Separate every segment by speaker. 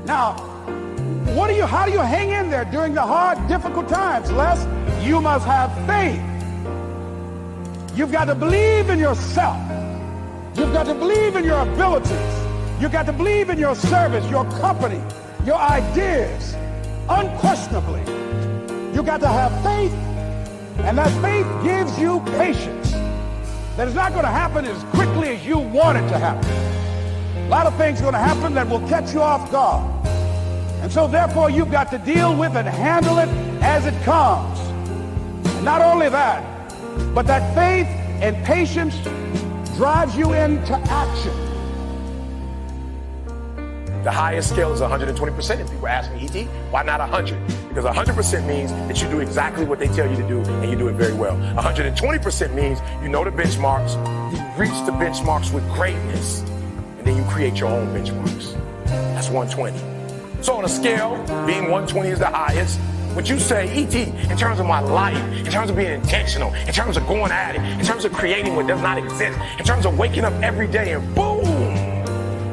Speaker 1: Now, how do you hang in there during the hard, difficult times? Les, you must have faith. You've got to believe in yourself. You've got to believe in your abilities. You've got to believe in your service, your company, your ideas. Unquestionably, you've got to have faith, and that faith gives you patience. That it's not going to happen as quickly as you want it to happen. A lot of things are going to happen that will catch you off guard. And so therefore you've got to deal with and handle it as it comes. And not only that, but that faith and patience drives you into action.
Speaker 2: The highest scale is 120%. If people ask me, E.T., why not 100? Because 100% means that you do exactly what they tell you to do, and you do it very well. 120% means you know the benchmarks, you reach the benchmarks with greatness, and then you create your own benchmarks. That's 120. So on a scale, being 120 is the highest. What you say, E.T., in terms of my life, in terms of being intentional, in terms of going at it, in terms of creating what does not exist, in terms of waking up every day and boom,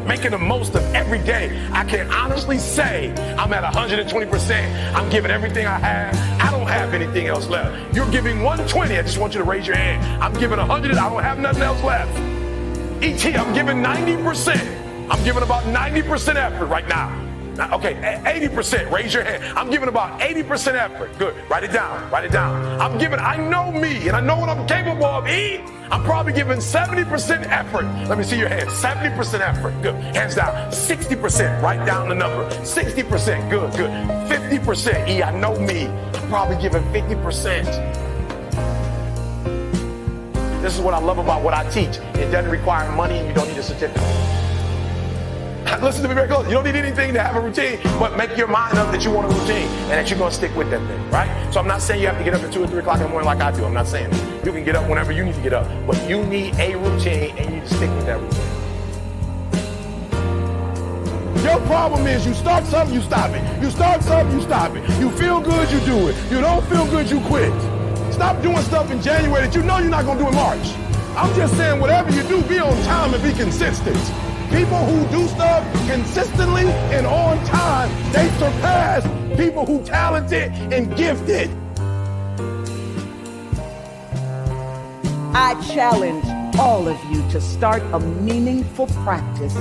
Speaker 2: making the most of every day, I can honestly say I'm at 120%. I'm giving everything I have. I don't have anything else left. You're giving 120. I just want you to raise your hand. I'm giving 100. I don't have nothing else left. E.T., I'm giving 90%. I'm giving about 90% effort right now. Okay, 80%, raise your hand. I'm giving about 80% effort. Good, write it down, write it down. I know me, and I know what I'm capable of. I'm probably giving 70% effort. Let me see your hand, 70% effort, good. Hands down, 60%, write down the number. 60%, good, good. 50%, I know me, I'm probably giving 50%. This is what I love about what I teach. It doesn't require money, and you don't need a certificate. Listen to me very close. You don't need anything to have a routine, but make your mind up that you want a routine and that you're going to stick with that thing, right? So I'm not saying you have to get up at 2 or 3 o'clock in the morning like I do. I'm not saying that. You can get up whenever you need to get up, but you need a routine and you need to stick with that routine.
Speaker 1: Your problem is you start something, you stop it. You start something, you stop it. You feel good, you do it. You don't feel good, you quit. Stop doing stuff in January that you know you're not going to do in March. I'm just saying whatever you do, be on time and be consistent. People who do stuff consistently and on time, they surpass people who talented and gifted.
Speaker 3: I challenge all of you to start a meaningful practice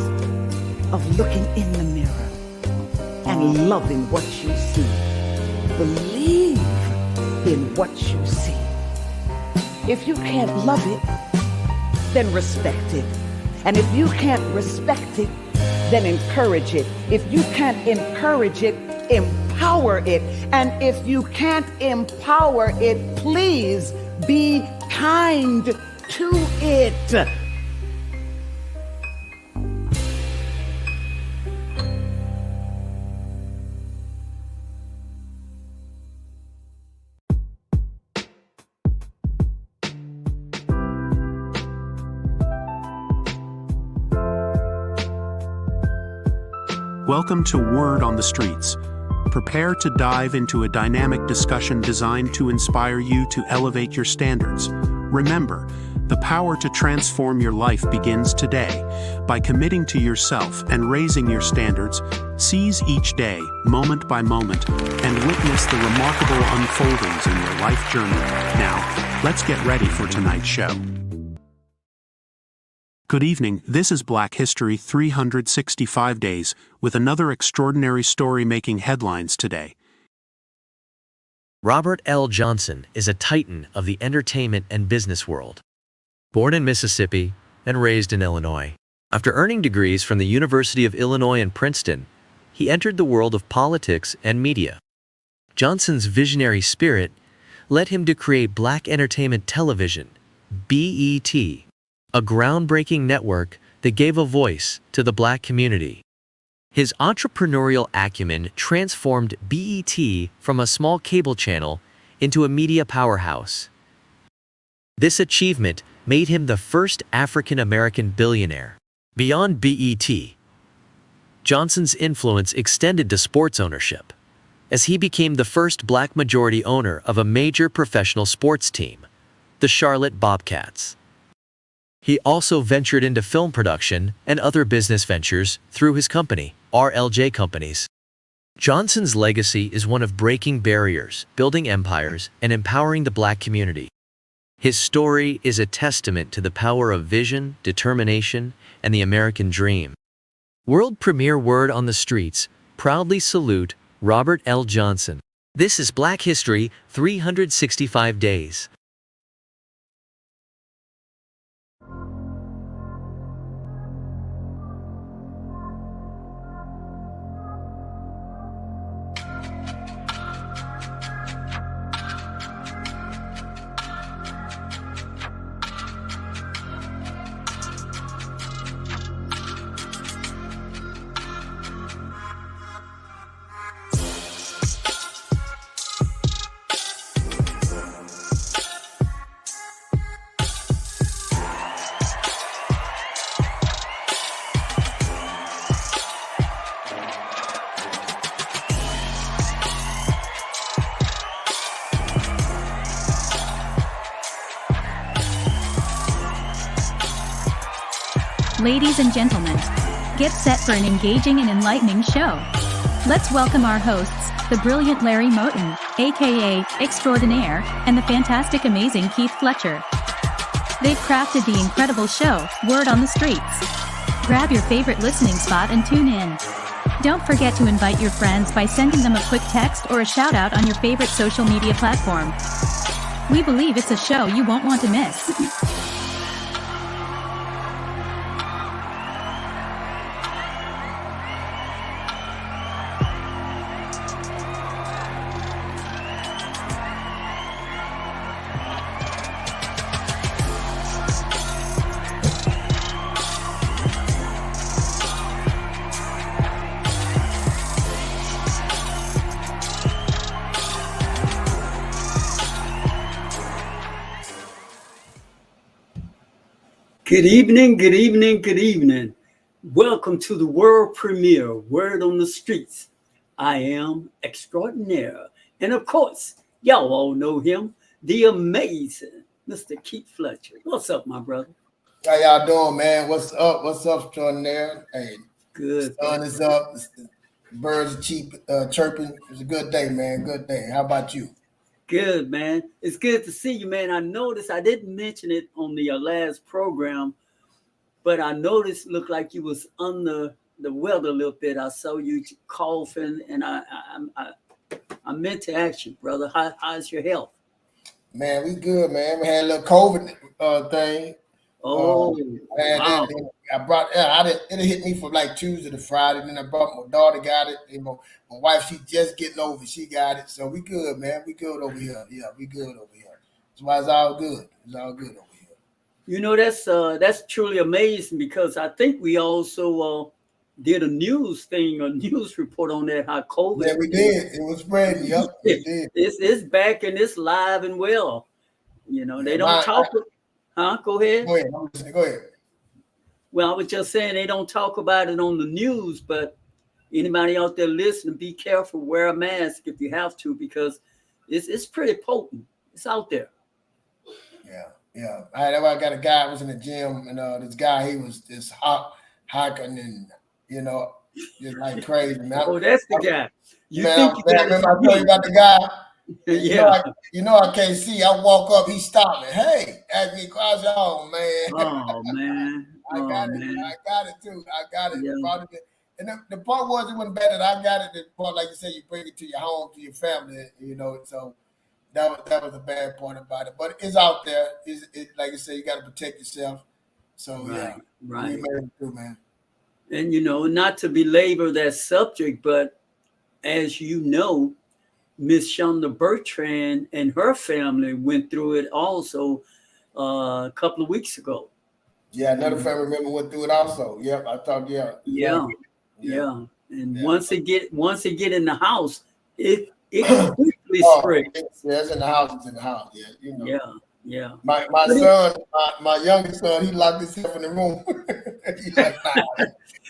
Speaker 3: of looking in the mirror and loving what you see. Believe in what you see. If you can't love it, then respect it. And if you can't respect it, then encourage it. If you can't encourage it, empower it. And if you can't empower it, please be kind to it.
Speaker 4: Welcome to Word on the Streets. Prepare to dive into a dynamic discussion designed to inspire you to elevate your standards. Remember, the power to transform your life begins today. By committing to yourself and raising your standards, seize each day, moment by moment, and witness the remarkable unfoldings in your life journey. Now, let's get ready for tonight's show. Good evening, this is Black History 365 Days, with another extraordinary story making headlines today.
Speaker 5: Robert L. Johnson is a titan of the entertainment and business world. Born in Mississippi and raised in Illinois. After earning degrees from the University of Illinois and Princeton, he entered the world of politics and media. Johnson's visionary spirit led him to create Black Entertainment Television, BET, a groundbreaking network that gave a voice to the Black community. His entrepreneurial acumen transformed BET from a small cable channel into a media powerhouse. This achievement made him the first African-American billionaire. Beyond BET, Johnson's influence extended to sports ownership, as he became the first Black majority owner of a major professional sports team, the Charlotte Bobcats. He also ventured into film production and other business ventures through his company, RLJ companies. Johnson's legacy is one of breaking barriers, building empires, and empowering the Black community. His story is a testament to the power of vision, determination, and the American dream. World premiere Word on the Streets proudly salute Robert L. Johnson. This is Black History 365 Days.
Speaker 6: Ladies and gentlemen, get set for an engaging and enlightening show. Let's welcome our hosts, the brilliant Larry Moten, aka Extraordinaire, and the fantastic amazing Keith Fletcher. They've crafted the incredible show, Word on the Streets. Grab your favorite listening spot and tune in. Don't forget to invite your friends by sending them a quick text or a shout out on your favorite social media platform. We believe it's a show you won't want to miss.
Speaker 7: Good evening, good evening, good evening. Welcome to the world premiere, Word on the Streets. I am Extraordinaire. And of course, y'all all know him, the amazing Mr. Keith Fletcher. What's up, my brother?
Speaker 8: How y'all doing, man? What's up? What's up, Extraordinaire? Hey,
Speaker 7: Good.
Speaker 8: The sun is up. The birds are chirping. It's a good day, man. Good day. How about you?
Speaker 7: Good, man. It's good to see you, man. I noticed, I didn't mention it on the last program, but I noticed looked like you was under the weather a little bit. I saw you coughing, and I meant to ask you, brother, how's your health?
Speaker 8: Man, we good, man. We had a little COVID thing.
Speaker 7: Oh, wow.
Speaker 8: It hit me from like Tuesday to Friday. Then I brought my daughter, got it. You know, my wife, she just getting over it. She got it. So we good, man. We good over here. Yeah, we good over here. That's why it's all good. It's all good over here.
Speaker 7: You know, that's truly amazing, because I think we also did a news report on that, how COVID.
Speaker 8: Yeah, we did. It was spreading. Yep, we did.
Speaker 7: It's back and it's live and well. You know, they don't talk. Go ahead.
Speaker 8: Go ahead.
Speaker 7: Well, I was just saying they don't talk about it on the news, but anybody out there listening, be careful, wear a mask if you have to, because it's pretty potent. It's out there.
Speaker 8: Yeah. I got a guy who was in the gym, and this guy, he was just hiking and, you know, just like crazy, man.
Speaker 7: Oh, that's the guy.
Speaker 8: Remember I told you about the guy?
Speaker 7: Yeah.
Speaker 8: You know I can't see. I walk up, he stopped me. Hey, ask me across the home, man.
Speaker 7: Oh, man.
Speaker 8: I got it too. I got it.
Speaker 7: Yeah.
Speaker 8: And the part was, it wasn't bad that I got it. The part, like you said, you bring it to your home, to your family, you know. So that was the bad part about it. But it's out there. It like you said, you got to protect yourself. So
Speaker 7: right.
Speaker 8: We made it through, man.
Speaker 7: And you know, not to belabor that subject, but as you know, Miss Shonda Bertrand and her family went through it also a couple of weeks ago.
Speaker 8: Yeah, another family member went through it also. Yep, I thought,
Speaker 7: yeah. And once it get in the house, it quickly spreads.
Speaker 8: It's in the house. It's in the house. Yeah, you know.
Speaker 7: Yeah.
Speaker 8: My son, my youngest son, he locked himself in the room. He's like,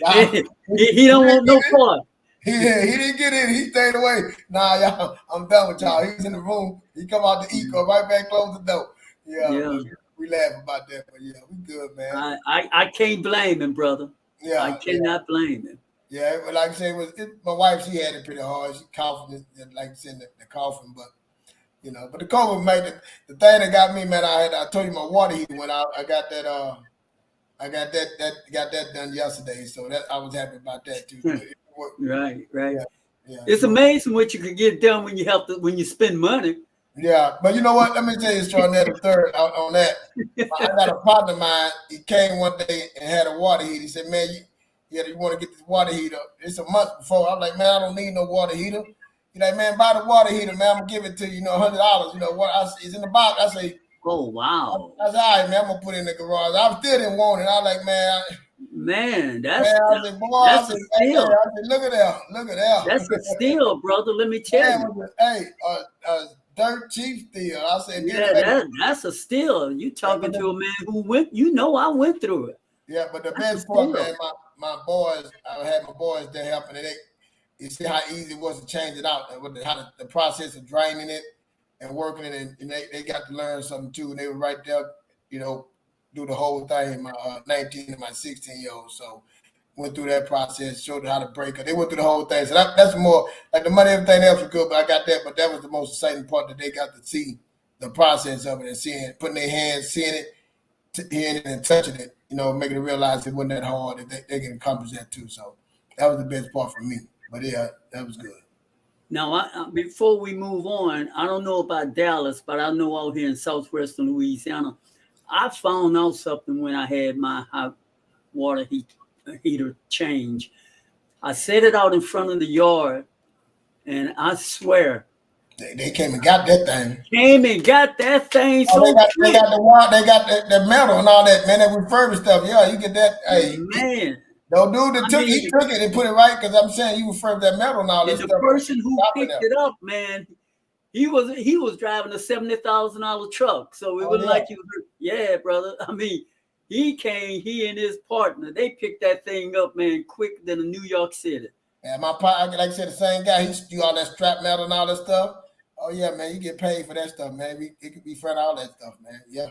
Speaker 8: nah.
Speaker 7: He don't want no part.
Speaker 8: He didn't get in. He stayed away. Nah, y'all, I'm done with y'all. He's in the room. He come out to eat, go right back, close the door. Yeah. We laugh about that, but yeah, we good, man.
Speaker 7: I can't blame him, brother.
Speaker 8: Yeah,
Speaker 7: I cannot blame him.
Speaker 8: Yeah, but like I said, my wife, she had it pretty hard. She coughing, like I said, the coughing, but but the COVID made the thing that got me, man. I told you my water heater went out. I got that done yesterday, so that I was happy about that too.
Speaker 7: Right.
Speaker 8: Yeah,
Speaker 7: It's amazing what you can get done when you spend money.
Speaker 8: Yeah, but you know what? Let me tell you, extraordinary the third on that. I got a partner of mine. He came one day and had a water heater. He said, "Man, you want to get this water heater?" It's a month before. I'm like, "Man, I don't need no water heater." He's like, "Man, buy the water heater, man. I'm gonna give it to you. $100. It's in the box." I say,
Speaker 7: "Oh wow."
Speaker 8: I said, "All right, man. I'm gonna put it in the garage." I still didn't want it. I was like,
Speaker 7: Man, that's
Speaker 8: a steal. I said, look at that.
Speaker 7: That's a steal, brother. Let me tell you.
Speaker 8: Hey, dirt cheap steal. I said,
Speaker 7: that's a steal. You talking to a man who went. I went through it.
Speaker 8: Yeah, but the best part, man, my boys, I had my boys there helping it. You see how easy it was to change it out, how the process of draining it and working it, and they got to learn something too. And they were right there, do the whole thing. My 19 and my 16-year-old, so went through that process, showed how to break it. They went through the whole thing. So that's more like the money, everything else was good, but I got that. But that was the most exciting part, that they got to see the process of it and putting their hands, seeing it, hearing it, and touching it. Making them realize it wasn't that hard, that they can accomplish that too. So that was the best part for me. But yeah, that was good.
Speaker 7: Now, before we move on, I don't know about Dallas, but I know out here in southwestern Louisiana, I found out something when I had my hot water heater change. I set it out in front of the yard, and I swear,
Speaker 8: they came and got that thing.
Speaker 7: They got
Speaker 8: the metal and all that, man. That refurbished stuff. Yeah, you get that. Hey,
Speaker 7: man.
Speaker 8: No dude he took it and put it right, because I'm saying you refurbished that metal and all that stuff.
Speaker 7: The person who picked it up, man, he was driving a $70,000 truck, so it wasn't like brother. I mean, he and his partner, they picked that thing up, man, quicker than a New York City.
Speaker 8: Yeah, my partner, like I said, the same guy, he do all that strap metal and all that stuff. Oh yeah, man, you get paid for that stuff, man. It could be front all that stuff, man. Yeah.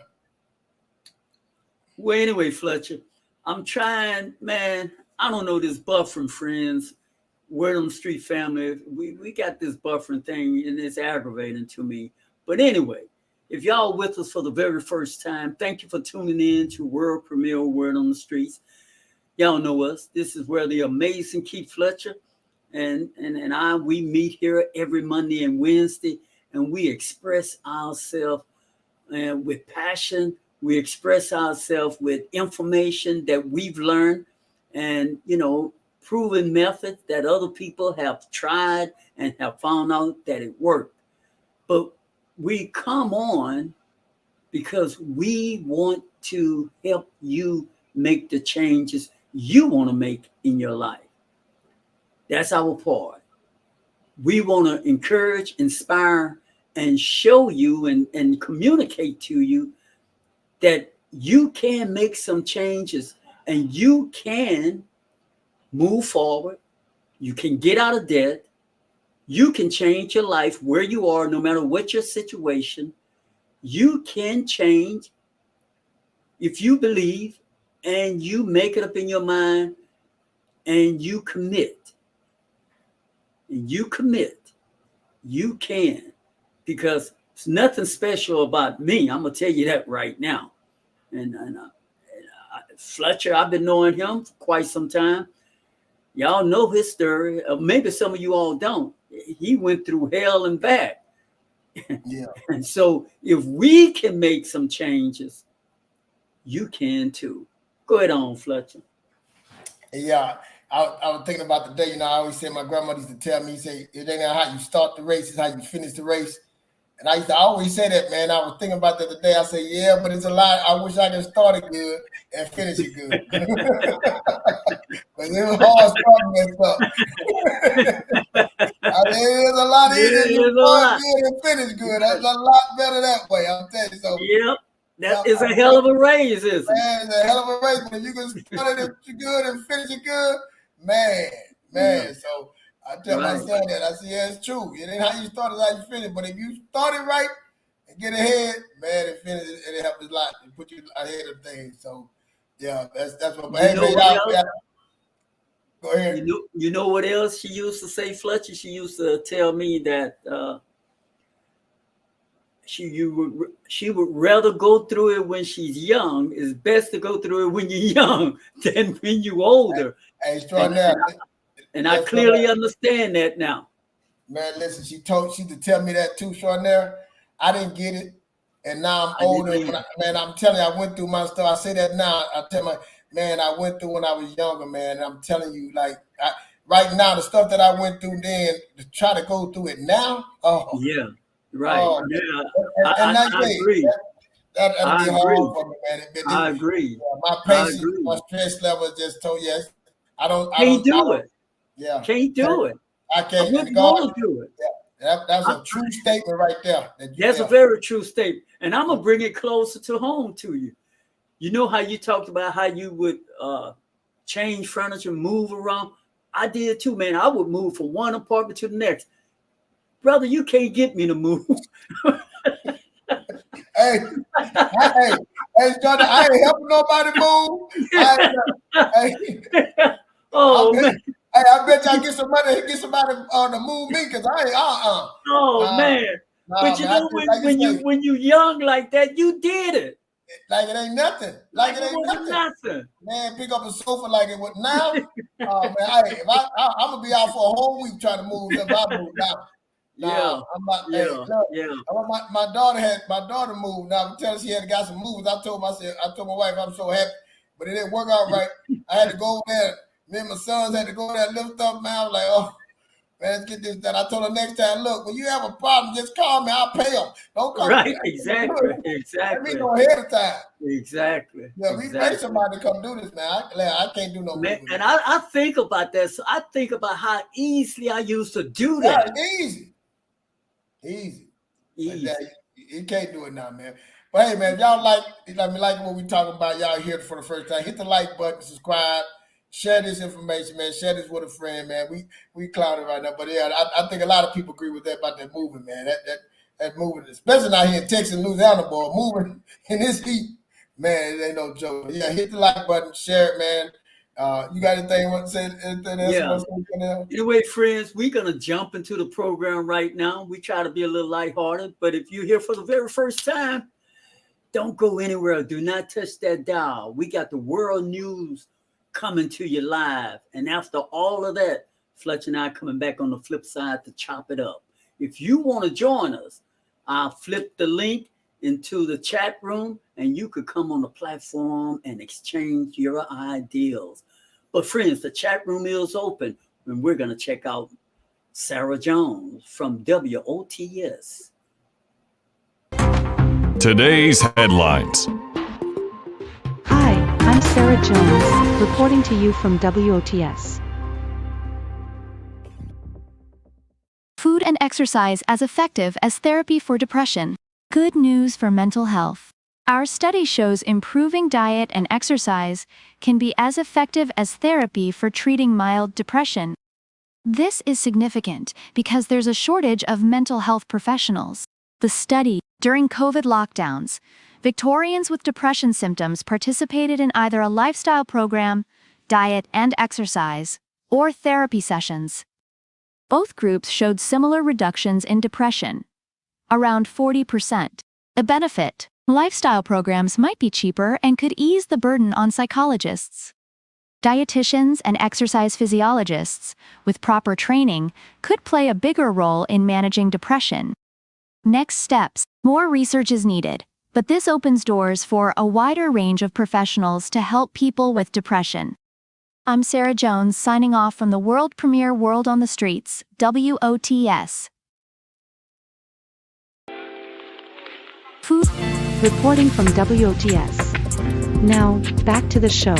Speaker 7: Well, anyway, Fletcher, I'm trying, man. I don't know this buffering, friends. Word on the Street family, we got this buffering thing, and it's aggravating to me. But anyway, if y'all with us for the very first time, thank you for tuning in to world premiere Word on the Streets. Y'all know us. This is where the amazing Keith Fletcher and we meet here every Monday and Wednesday, and we express ourselves with passion. We express ourselves with information that we've learned and, proven methods that other people have tried and have found out that it worked. But we come on because we want to help you make the changes you want to make in your life. That's our part. We want to encourage, inspire, and show you and communicate to you that you can make some changes and you can move forward. You can get out of debt. You can change your life where you are, no matter what your situation. You can change if you believe and you make it up in your mind and you commit. And you commit. You can. Because it's nothing special about me. I'm going to tell you that right now. And Fletcher, I've been knowing him for quite some time. Y'all know his story. Maybe some of you all don't. He went through hell and back.
Speaker 8: Yeah.
Speaker 7: And so if we can make some changes, you can too. Go ahead on, Fletcher.
Speaker 8: Yeah. I was thinking about the day, I always say, my grandmother used to tell me, it ain't how you start the race, it's how you finish the race. And I used to always say that, man. I was thinking about that today. I said, yeah, but it's a lot. I wish I could start it good and finish it good. But it was hard starting that stuff. I mean, it's a lot easier to start good and finish good. That's a lot better that way, I'm telling you. So,
Speaker 7: yep. That is a hell of a raise, isn't it?
Speaker 8: Man, it's a hell of a race. But if you can start it good and finish it good, man. Yeah. So I tell my son that. I say, yeah, it's true. It ain't how you start, it's how you finish. But if you start it right and get ahead, man, it helps a lot. It put you ahead of things. So, yeah, that's what. Hey, man, Go ahead.
Speaker 7: You know what else she used to say, Fletcher? She used to tell me that she would rather go through it when she's young. It's best to go through it when you're young than when you're older.
Speaker 8: Hey, extraordinary.
Speaker 7: And I clearly understand that now.
Speaker 8: Man, listen, she to tell me that too, extraordinary. I didn't get it. And now I'm older. Man, I'm telling you, I went through my stuff. I say that now. I tell my man, I went through when I was younger, man. And I'm telling you, like, right now, the stuff that I went through then, to try to go through it now. Oh,
Speaker 7: yeah, right.
Speaker 8: Oh,
Speaker 7: yeah,
Speaker 8: I
Speaker 7: agree.
Speaker 8: That'd be hard for me, man.
Speaker 7: I agree.
Speaker 8: My patience, my stress level just told you. I don't
Speaker 7: do it.
Speaker 8: Yeah,
Speaker 7: can't do it.
Speaker 8: I can't.
Speaker 7: I wouldn't want to do it.
Speaker 8: Yeah. That's a true statement right there.
Speaker 7: That's a very true statement. And I'm going to bring it closer to home to you. You know how you talked about how you would change furniture, move around? I did too, man. I would move from one apartment to the next. Brother, you can't get me to move.
Speaker 8: Hey, Jordan, I ain't helping nobody move.
Speaker 7: Man.
Speaker 8: Hey, I bet y'all get somebody to move me because I ain't
Speaker 7: man. But you know when you young like that, you did it.
Speaker 8: Like it ain't nothing. Like it ain't nothing. Man, pick up a sofa like it was now. Oh man, I'm gonna be out for a whole week trying to move if I move now. I'm not. My daughter moved. Now I'm telling her she had got some moves. I told my wife I'm so happy, but it didn't work out right. I had to go over there. Me and my sons had to go there and lift up, man. I was like, oh, man, let's get this done. I told her next time, look, when you have a problem, just call me. I'll pay them. Don't come.
Speaker 7: Right, exactly.
Speaker 8: We go ahead of time.
Speaker 7: Exactly.
Speaker 8: Yeah, we pay somebody to come do this, man. I can't do no
Speaker 7: man, and I think about that. So I think about how easily I used to do that.
Speaker 8: Yeah, easy. You can't do it now, man. But hey, man, if y'all like what we talking about, y'all here for the first time, hit the like button, subscribe. Share this information, man. Share this with a friend, man. We clouded right now, but yeah, I think a lot of people agree with that about that moving, man. That moving, especially out here in Texas, Louisiana, boy, moving in this heat, man. It ain't no joke. Yeah, hit the like button, share it, man. You got anything you want to say? Anything else?
Speaker 7: Yeah. Anyway, friends, we're gonna jump into the program right now. We try to be a little lighthearted, but if you're here for the very first time, don't go anywhere. Do not touch that dial. We got the world news coming to you live. And after all of that, Fletcher and I coming back on the flip side to chop it up. If you want to join us, I'll flip the link into the chat room and you could come on the platform and exchange your ideals. But friends, the chat room is open and we're going to check out Sarah Jones from WOTS.
Speaker 9: Today's headlines.
Speaker 10: Hi, I'm Sarah Jones, reporting to you from WOTS.
Speaker 11: Food and exercise as effective as therapy for depression. Good news for mental health. Our study shows improving diet and exercise can be as effective as therapy for treating mild depression. This is significant because there's a shortage of mental health professionals. The study, during COVID lockdowns, Victorians with depression symptoms participated in either a lifestyle program, diet and exercise, or therapy sessions. Both groups showed similar reductions in depression, around 40%. A benefit: lifestyle programs might be cheaper and could ease the burden on psychologists. Dietitians and exercise physiologists, with proper training, could play a bigger role in managing depression. Next steps: more research is needed, but this opens doors for a wider range of professionals to help people with depression. I'm Sarah Jones, signing off from the world premiere World on the Streets, WOTS.
Speaker 10: Food. Reporting from WOTS. Now, back to the show.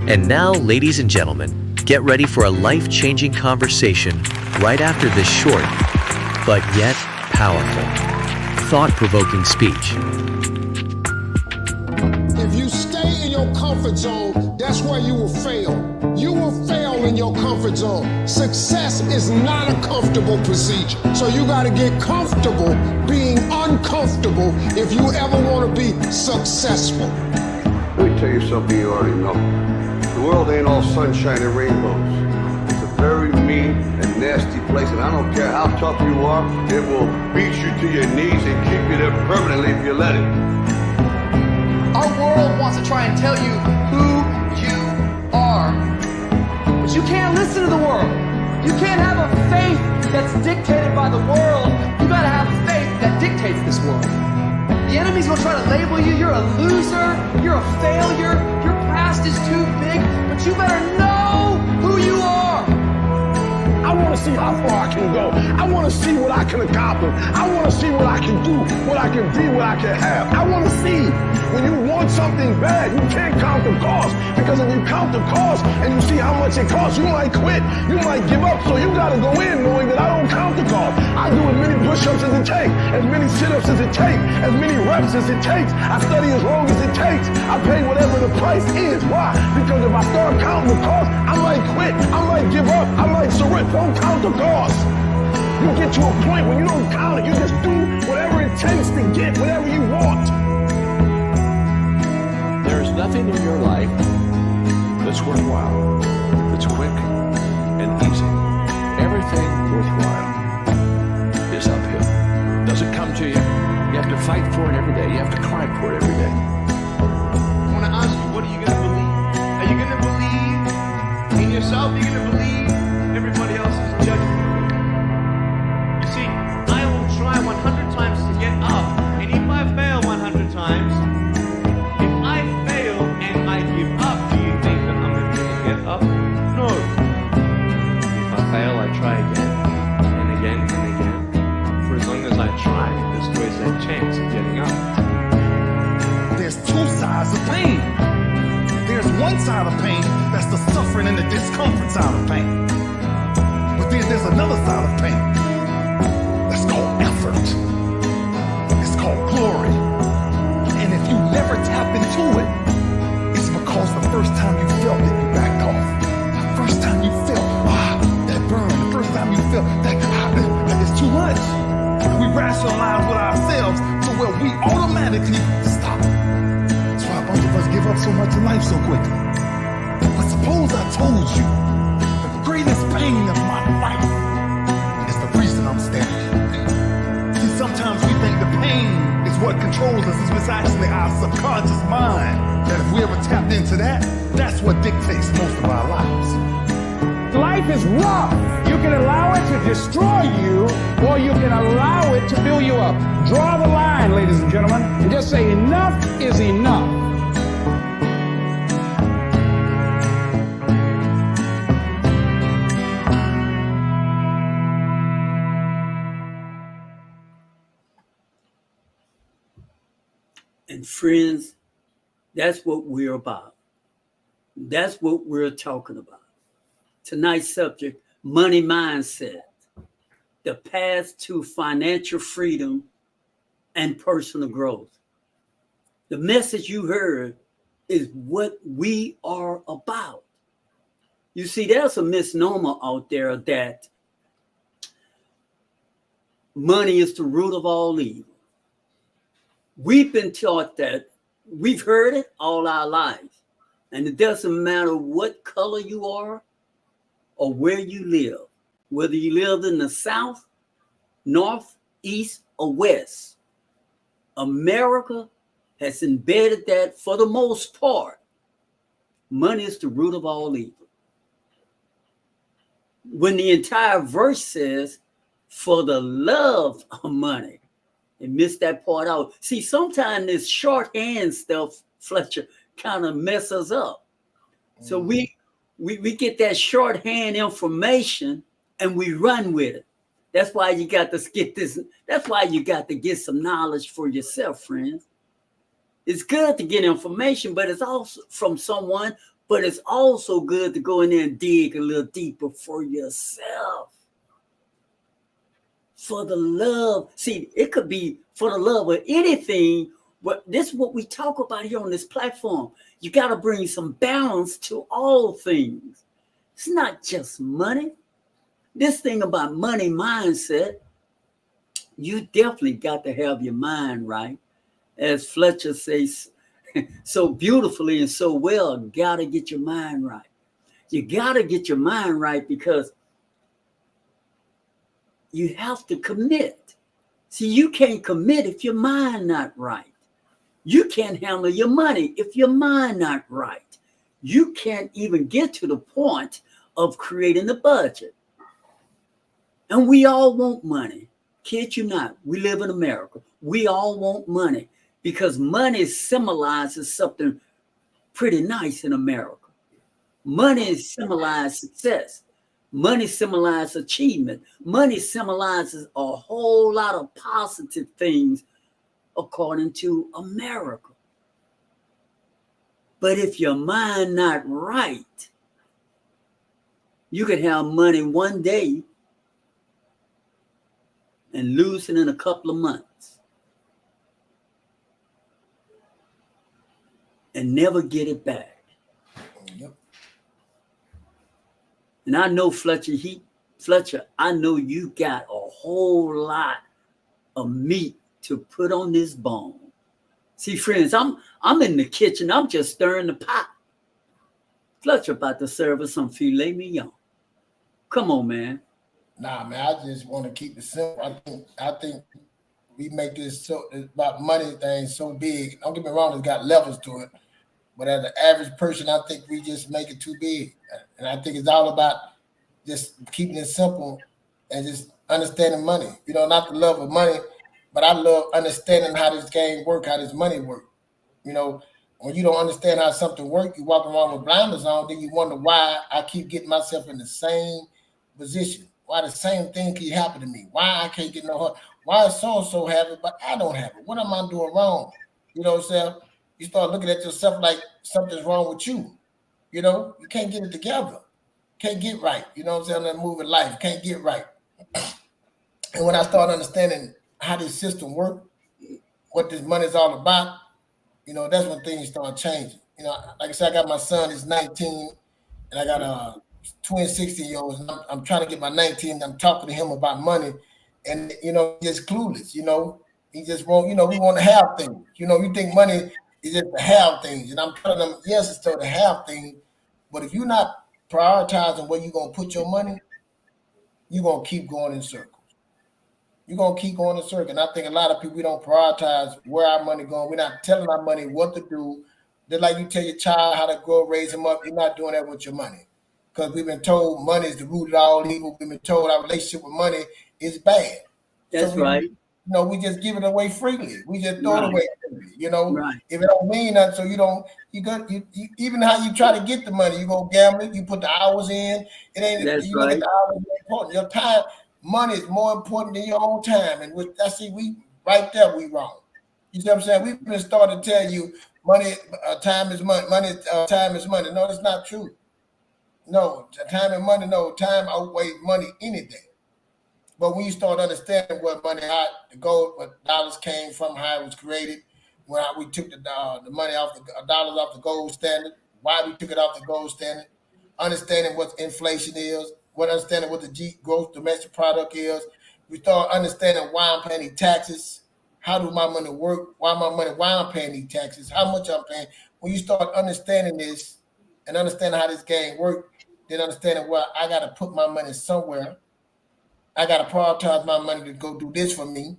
Speaker 5: And now, ladies and gentlemen, get ready for a life-changing conversation right after this short, but yet powerful, thought-provoking speech.
Speaker 12: If you stay in your comfort zone, that's where you will fail. You will fail in your comfort zone. Success is not a comfortable procedure. So you got to get comfortable being uncomfortable if you ever want to be successful.
Speaker 13: Let me tell you something you already know. The world ain't all sunshine and rainbows. It's a very mean and nasty place, and I don't care how tough you are, it will beat you to your knees and keep you there permanently if you let it.
Speaker 14: Our world wants to try and tell you who you are. But you can't listen to the world. You can't have a faith that's dictated by the world. You gotta have a faith that dictates this world. The enemy's gonna try to label you. You're a loser. You're a failure. Your past is too big. But you better know who you are.
Speaker 2: I want to see how far I can go. I want to see what I can accomplish. I want to see what I can do, what I can be, what I can have. I want to see when you want something bad, you can't count the cost. Because if you count the cost and you see how much it costs, you might quit. You might give up. So you got to go in knowing that I don't count the cost. I do as many push-ups as it takes, as many sit-ups as it takes, as many reps as it takes. I study as long as it takes. I pay whatever the price is. Why? Because if I start counting the cost, I might quit. I might give up. I might surrender. Don't count the cost. You get to a point when you don't count it. You just do whatever it takes to get whatever you want.
Speaker 15: There is nothing in your life that's worthwhile, that's quick and easy. Everything worthwhile is uphill. Doesn't come to you. You have to fight for it every day. You have to climb for it every day.
Speaker 14: I want to ask you, what are you going to believe? Are you going to believe in yourself? Are you going to believe everybody else is judging you? You see, I will try 100 times to get up, and if I fail 100 times, if I fail and I give up, do you think that I'm going to get up? No. If I fail, I try again, and again, and again. For as long as I try, there's always that chance of getting up.
Speaker 12: There's two sides of pain. There's one side of pain that's the suffering and the discomfort side of pain. But then there's another side of pain that's called effort. It's called glory. And if you never tap into it, it's because the first time you felt it, you backed off. The first time you felt, that burn. The first time you felt that it's too much. We rationalize with ourselves to where we automatically stop. That's why a bunch of us give up so much in life so quickly. But suppose I told you the greatest pain of my life is the reason I'm standing here. See, sometimes we think the pain is what controls us. It's actually our subconscious mind. That if we ever tapped into that, that's what dictates most of our lives.
Speaker 1: Life is rough. You can allow it to destroy you, or you can allow it to build you up. Draw the line, ladies and gentlemen, and just say enough is enough.
Speaker 7: And friends, that's what we're about. That's what we're talking about. Tonight's subject, money mindset, the path to financial freedom and personal growth. The message you heard is what we are about. You see, there's a misnomer out there that money is the root of all evil. We've been taught that. We've heard it all our lives. And it doesn't matter what color you are or where you live, whether you live in the South, North, East, or West. America has embedded that for the most part. Money is the root of all evil. When the entire verse says, for the love of money, and miss that part out. See, sometimes this shorthand stuff, Fletcher, kind of messes us up. So we get that shorthand information and we run with it. That's why you got to get this. That's why you got to get some knowledge for yourself, friends. It's good to get information, but it's also from someone, but it's also good to go in there and dig a little deeper for yourself. For the love, see, it could be for the love of anything, but this is what we talk about here on this platform. You got to bring some balance to all things. It's not just money. This thing about money mindset, you definitely got to have your mind right. As Fletcher says so beautifully and so well, gotta get your mind right. You gotta get your mind right because you have to commit. See, you can't commit if your mind not right. You can't handle your money if your mind not right. You can't even get to the point of creating a budget. And we all want money. Kid you not, we live in America. We all want money because money symbolizes something pretty nice in America. Money symbolizes success. Money symbolizes achievement. Money symbolizes a whole lot of positive things according to America. But if your mind not right, you could have money one day and lose it in a couple of months and never get it back.
Speaker 8: Yep.
Speaker 7: And I know Fletcher, I know you got a whole lot of meat to put on this bone. See, friends, I'm in the kitchen. I'm just stirring the pot. Fletcher about to serve us some filet mignon. Come on, man.
Speaker 8: Nah, man, I just want to keep it simple. I think we make this so about money thing so big. Don't get me wrong, it's got levels to it. But as an average person, I think we just make it too big. And I think it's all about just keeping it simple and just understanding money. You know, not the love of money, but I love understanding how this game works, how this money works. You know, when you don't understand how something works, you walk around with blinders on, then you wonder why I keep getting myself in the same position. Why the same thing keep happening to me? Why I can't get no help? Why is so-and-so have it, but I don't have it? What am I doing wrong? You know what I'm saying? You start looking at yourself like something's wrong with you. You know, you can't get it together. Can't get right. You know what I'm saying? That moving life. Can't get right. And when I start understanding how this system works, what this money is all about, you know, that's when things start changing. You know, like I said, I got my son, he's 19, and I got a twin 16-year-olds, and I'm trying to get my 19, I'm talking to him about money, and, you know, he's just clueless, you know. He just won't, you know, we want to have things. You know, you think money is just to have things, and I'm telling them, yes, it's to have things, but if you're not prioritizing where you're going to put your money, you're going to keep going in circles. You're going to keep going in circles. And I think a lot of people, we don't prioritize where our money going. We're not telling our money what to do. Just like you tell your child how to grow, raise him up, you're not doing that with your money. Because we've been told money is the root of all evil. We've been told our relationship with money is bad.
Speaker 7: That's right.
Speaker 8: You know, we just give it away freely. We just throw it away freely, you know.
Speaker 7: Right.
Speaker 8: If it don't mean nothing, so you even how you try to get the money, you go gamble, you put the hours in. It ain't.
Speaker 7: That's
Speaker 8: you
Speaker 7: right.
Speaker 8: Look at the hours important. Your time, money is more important than your own time, and we right there we wrong. You see what I'm saying? We've been starting to tell you money, time is money. Money, time is money. No, that's not true. No, time and money. No, time outweighs money any day. But when you start understanding what money, how the gold, what dollars came from, how it was created, when we took the money off the dollars off the gold standard, why we took it off the gold standard, understanding what inflation is, understanding what the gross domestic product is, we start understanding why I'm paying these taxes, how do my money work, why I'm paying these taxes, how much I'm paying. When you start understanding this and understanding how this game works, then understanding where I got to put my money somewhere. I got to prioritize my money to go do this for me.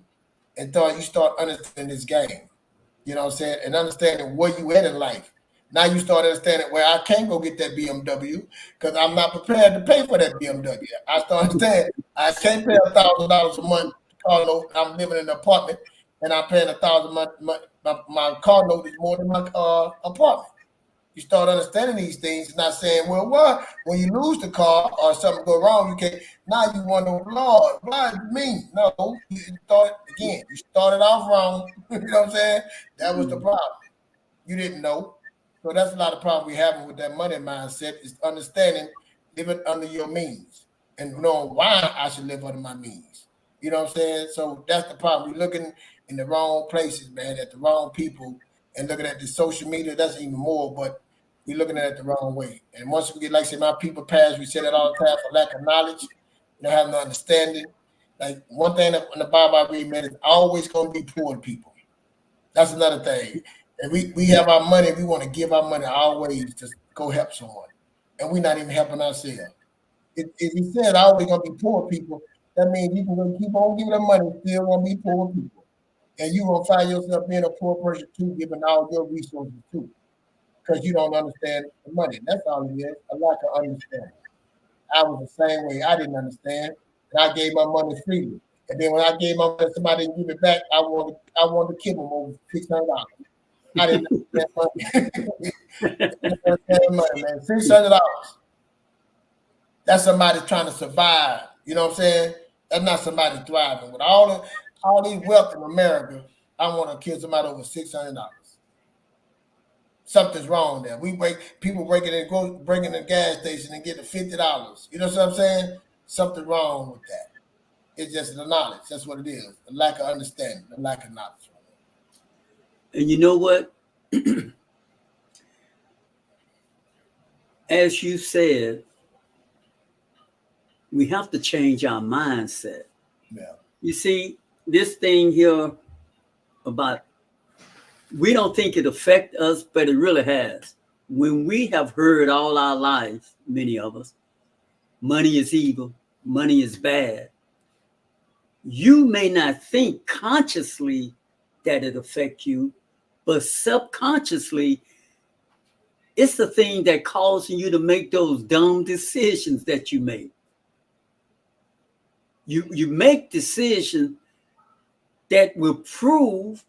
Speaker 8: And you start understanding this game. You know what I'm saying? And understanding where you at in life. Now you start understanding where I can't go get that BMW because I'm not prepared to pay for that BMW. I start understanding I can't pay $1,000 a month car note. I'm living in an apartment and I'm paying $1,000 a month. My car note is more than my apartment. You start understanding these things and not saying, well, what? When you lose the car or something go wrong, you can't. Now you wonder, Lord, what does it mean? No, you started off wrong. You know what I'm saying? That was the problem. You didn't know. So that's a lot of problem we having with that money mindset is understanding, living under your means and knowing why I should live under my means. You know what I'm saying? So that's the problem. We're looking in the wrong places, man, at the wrong people and looking at the social media. That's even more, but we're looking at it the wrong way. And once we get, like I say, my people pass, we say that all the time, for lack of knowledge, you don't have no understanding. Like one thing that in the Bible I read, man, it's always going to be poor people. That's another thing. And we have our money, we want to give our money always to go help someone. And we're not even helping ourselves. If he said always going to be poor people, that means you can keep on giving them money, still going to be poor people. And you're going to find yourself being a poor person too, giving all your resources too. Because you don't understand the money. That's all it is, a lack of understanding. I was the same way. I didn't understand. And I gave my money freely. And then when I gave my money to somebody to give it back, I wanted to kill them over $600. I didn't understand money. Man. $600. That's somebody trying to survive. You know what I'm saying? That's not somebody thriving. With all these wealth in America, I want to kill somebody over $600. Something's wrong there. People breaking in the gas station and getting $50. You know what I'm saying? Something wrong with that. It's just the knowledge. That's what it is. The lack of understanding, the lack of knowledge.
Speaker 7: And you know what? As you said, we have to change our mindset.
Speaker 8: Yeah.
Speaker 7: You see, this thing here about, we don't think it affects us, but it really has. When we have heard all our lives, many of us, money is evil, money is bad, you may not think consciously that it affects you, but subconsciously, it's the thing that causes you to make those dumb decisions that you make. You make decisions that will prove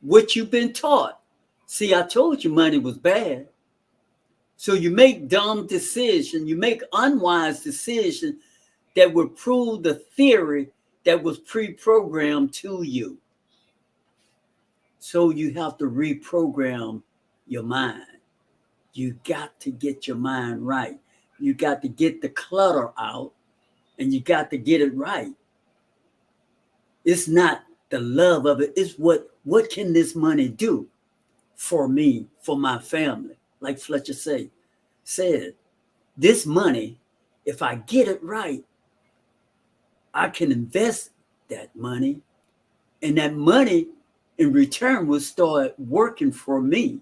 Speaker 7: what you've been taught. See, I told you money was bad. So you make dumb decisions, you make unwise decisions that will prove the theory that was pre-programmed to you. So you have to reprogram your mind. You got to get your mind right. You got to get the clutter out and you got to get it right. It's not the love of it. It's what can this money do for me, for my family? Like Fletcher said, this money, if I get it right, I can invest that money, and that money in return will start working for me,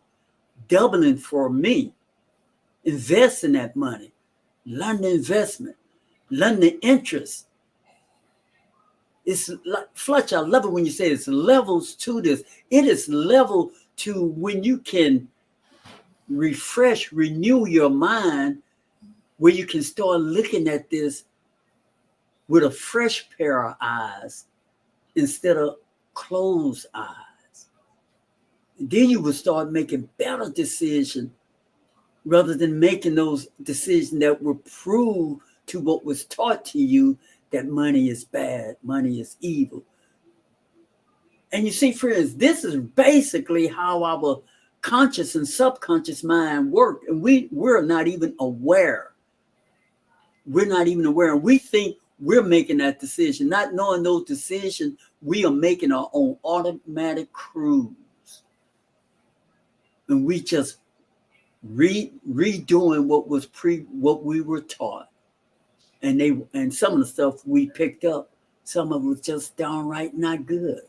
Speaker 7: doubling for me. Invest in that money, learn the investment, learn the interest. It's like, Fletcher, I love it when you say it's levels to this. It is level to when you can refresh, renew your mind, where you can start looking at this with a fresh pair of eyes instead of closed eyes. And then you will start making better decisions rather than making those decisions that will prove to what was taught to you that money is bad, money is evil. And you see, friends, this is basically how our conscious and subconscious mind work. And we're not even aware. We're not even aware. And we think we're making that decision, not knowing those decisions, we are making our own automatic cruise. And we just redoing what we were taught. And some of the stuff we picked up, some of it was just downright not good.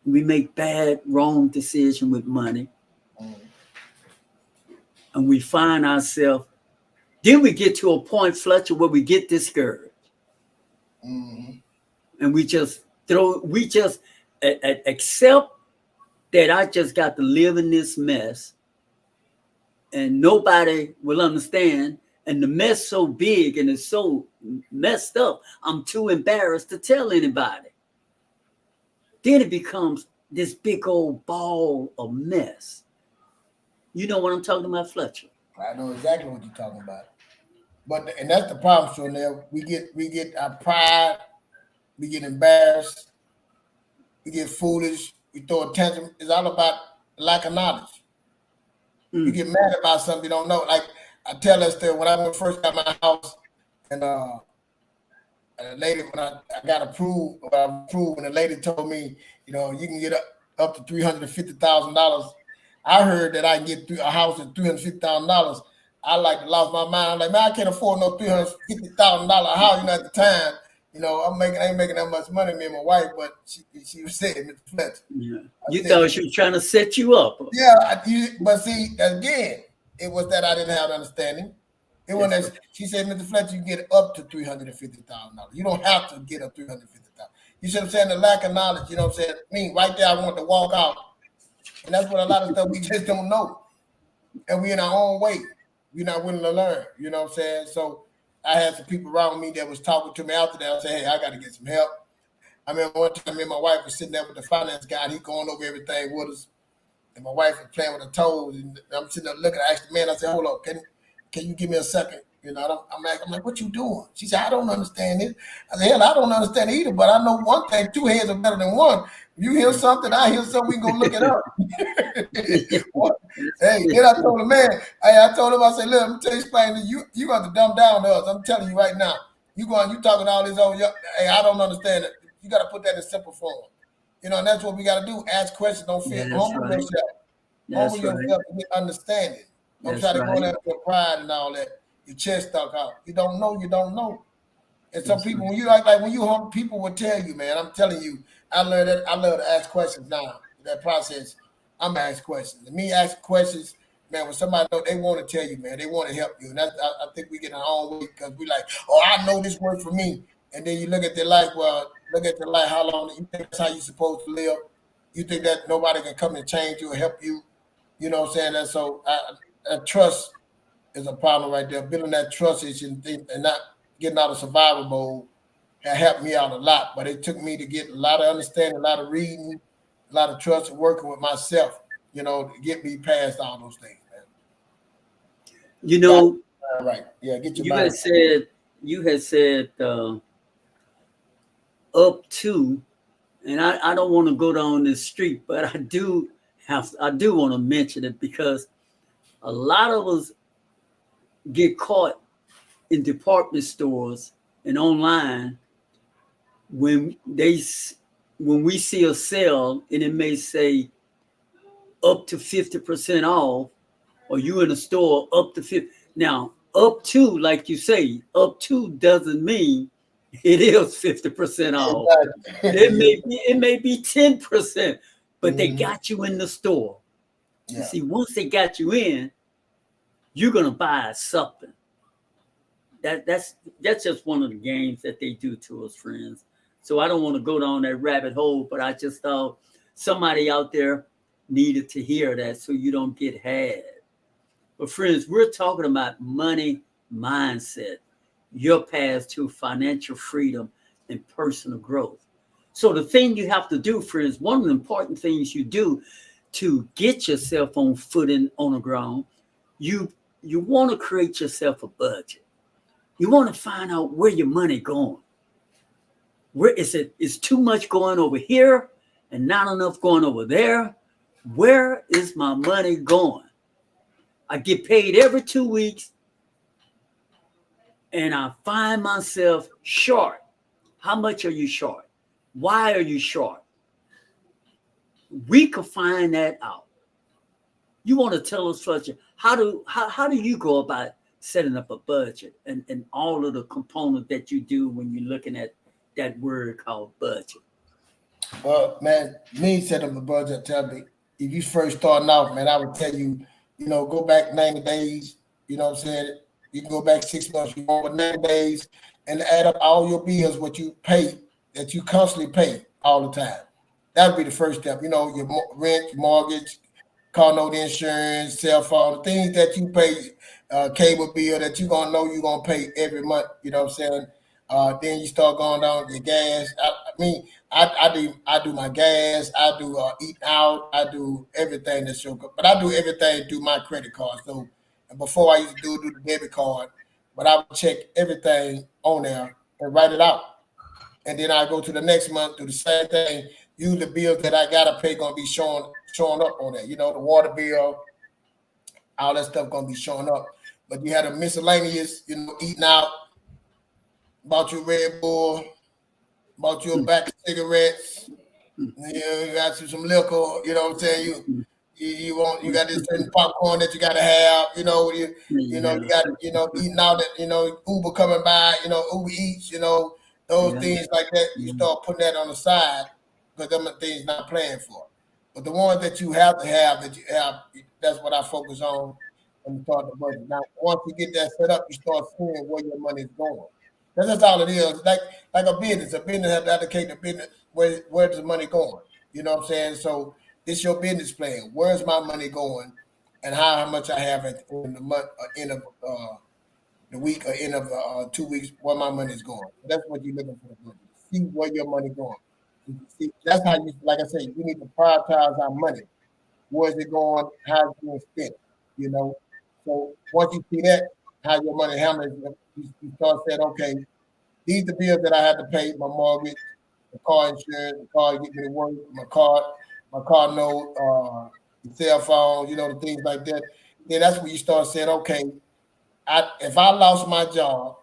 Speaker 7: We make bad, wrong decisions with money. And we find ourselves, then we get to a point, Fletcher, where we get discouraged.
Speaker 8: Mm-hmm.
Speaker 7: And we just accept that I just got to live in this mess and nobody will understand. And the mess so big and it's so messed up, I'm too embarrassed to tell anybody. Then it becomes this big old ball of mess. You know what I'm talking about, Fletcher?
Speaker 8: I know exactly what you're talking about. And that's the problem, Chanel. We get our pride, we get embarrassed, we get foolish, we throw a tantrum. It's all about lack of knowledge. You get mad about something you don't know. Like I tell Esther, when I first got my house, and a lady, when I got approved, and the lady told me, you can get up to $350,000 I heard that I can get a house at $350,000. I like to lost my mind. I'm like, man, I can't afford no $350,000 house. You know, at the time, you know, I ain't making that much money, me and my wife, but she was saying, Mr. Fletcher.
Speaker 7: Yeah. You thought she was trying to set you up.
Speaker 8: Yeah, but see, again, it was that I didn't have understanding. It wasn't that she said, Mr. Fletcher, you get up to $350,000. You don't have to get up $350,000. You see what I'm saying? The lack of knowledge, you know what I'm saying? I mean, right there, I want to walk out. And that's what a lot of stuff we just don't know. And we in our own way. We're not willing to learn, you know what I'm saying? So I had some people around me that was talking to me after that. I said, hey, I got to get some help. I mean, one time me and my wife was sitting there with the finance guy, and he going over everything with us. And my wife was playing with her toes, and I'm sitting there looking. I asked the man, I said, hold up, can you give me a second? You know, I'm like, what you doing? She said, I don't understand it. I said, hell, I don't understand it either, but I know one thing, two heads are better than one. If you hear something, I hear something, we can go look it up. Hey, then I told him, man, I told him, I said, look, let me tell you, explain, you got to dumb down to us. I'm telling you right now. You talking all this over, hey, I don't understand it. You got to put that in simple form. You know, and that's what we got to do. Ask questions. Don't feel humble yourself. Humble yourself and get understanding. Don't try to go in there with your pride and all that. Your chest stuck out. You don't know, you don't know. And some people, when you like when you humble, people will tell you, man. I'm telling you, I learned that. I love to ask questions now. That process, I'm ask questions. And me ask questions, man. When somebody know, they want to tell you, man. They want to help you, and that's, I think we get our own way because we like, oh, I know this worked for me. And then you look at their life. Well, look at their life. How long you think that's how you supposed to live? You think that nobody can come and change you or help you? You know what I'm saying? And so trust is a problem right there. Building that trust is and not getting out of survival mode has helped me out a lot. But it took me to get a lot of understanding, a lot of reading, a lot of trust, and working with myself, you know, to get me past all those things, man.
Speaker 7: You know,
Speaker 8: right? Yeah, get your.
Speaker 7: You had said up to, and I don't want to go down this street, but I do want to mention it because a lot of us get caught in department stores and online when we see a sale and it may say up to 50% off, or you in a store up to 50. Now, up to, like you say, up to doesn't mean it is 50% off. It may be 10%, but they got you in the store. Yeah. You see, once they got you in, you're gonna buy something. That's just one of the games that they do to us, friends. So I don't want to go down that rabbit hole, but I just thought somebody out there needed to hear that so you don't get had. But friends, we're talking about money mindset, your path to financial freedom and personal growth. So the thing you have to do, friends, one of the important things you do to get yourself on footing on the ground, you want to create yourself a budget. You want to find out where your money going. Where is it? Is too much going over here and not enough going over there? Where is my money going? I get paid every 2 weeks and I find myself short. How much are you short? Why are you short? We could find that out. You want to tell us, Fletcher, how do you go about setting up a budget and all of the components that you do when you're looking at that word called budget?
Speaker 8: Well, man, me setting up a budget, tell me, if you first starting out, man, I would tell you, you know, go back 90 days, you know what I'm saying? You can go back 6 months, you go over 90 days and add up all your bills, what you pay, that you constantly pay all the time. That would be the first step. You know, your rent, mortgage, car note insurance, cell phone, the things that you pay, cable bill that you're going to know you're going to pay every month, you know what I'm saying? Then you start going down your gas. I do my gas. I do eating out. I do everything that's your, but I do everything through my credit card. So before I used to do the debit card, but I would check everything on there and write it out. And then I go to the next month, do the same thing. Use the bills that I gotta pay gonna be showing up on there. You know, the water bill, all that stuff gonna be showing up. But you had a miscellaneous, you know, eating out, bought your Red Bull, bought you a pack of cigarettes, you got you some liquor, you know what I'm saying? you got this certain popcorn that you got to have. You know, you got eating out at Uber coming by. Uber Eats. Those things like that. You start putting that on the side because them are things not playing for. But the ones that you have to have that's what I focus on when you start the budget. Now, once you get that set up, you start seeing where your money is going. That's all it is. Like a business has to allocate the business where's the money going. You know what I'm saying? So it's your business plan. Where's my money going, and how much I have at the end of the month, or end of the week, or end of 2 weeks, where my money is going. So that's what you're looking for. The budget. See where your money going. See, that's how you, like I said, we need to prioritize our money. Where's it going? How's it being spent? So once you see that, how your money handles, you start saying, okay, these are the bills that I have to pay: my mortgage, the car insurance, the car to get me to work, my car note, the cell phone, the things like that. Then that's when you start saying, okay, if I lost my job,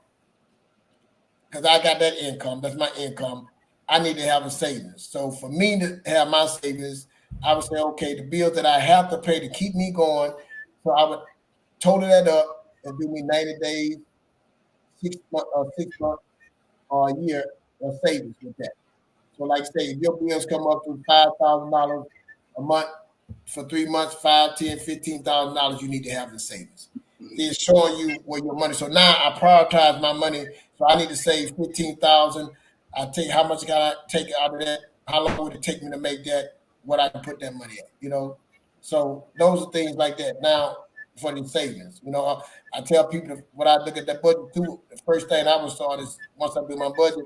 Speaker 8: because I got that income, that's my income, I need to have a savings. So for me to have my savings, I would say, okay, the bills that I have to pay to keep me going, so I would total that up and do me 90 days, 6 months, or a year of savings with that. So like say, if your bills come up to $5,000 a month for 3 months, $5,000, $10,000, $15,000, you need to have in savings. It's showing you where your money. So now I prioritize my money. So I need to save $15,000. I take how much can I take out of that? How long would it take me to make that? What I can put that money at? So those are things like that. Now for the savings, I tell people when I look at that budget too. The first thing I would start is once I do my budget.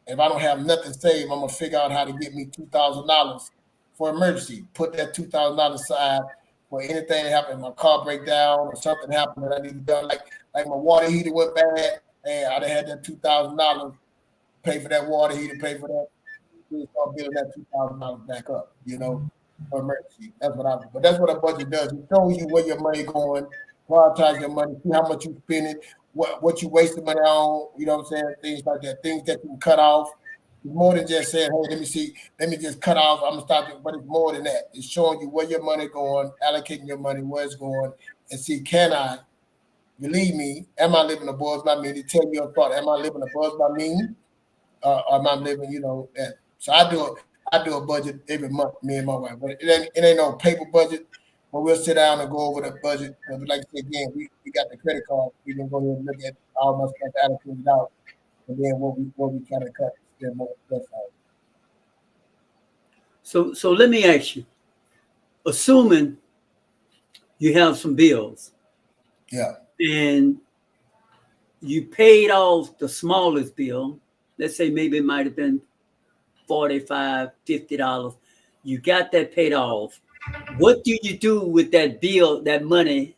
Speaker 8: If I don't have nothing saved, I'm gonna figure out how to get me $2,000 for emergency. Put that $2,000 aside for anything that happens. My car break down or something happened that I need to do. Like my water heater went bad, and I'd have had that $2,000 pay for that water heater, pay for that. We start building that $2,000 back up, for emergency. But that's what a budget does. It shows you where your money going, prioritize your money, see how much you spending, what you wasting money on, what I'm saying? Things like that, things that you can cut off. It's more than just saying, hey, let me just cut off, I'm gonna stop it. But it's more than that. It's showing you where your money going, allocating your money, where it's going, and see, can I, believe me, am I living above my means? Tell me your thought. Am I living above my means? Or am I living, that? So I do a budget every month, me and my wife. But it ain't no paper budget. But we'll sit down and go over the budget. Because like I said again, we got the credit card. We can go ahead and look at all my stuff allocated out, and then what we try to cut, spend more. That's all.
Speaker 7: So let me ask you, assuming you have some bills, and you paid off the smallest bill, let's say maybe it might have been $45, $50. You got that paid off. What do you do with that bill, that money,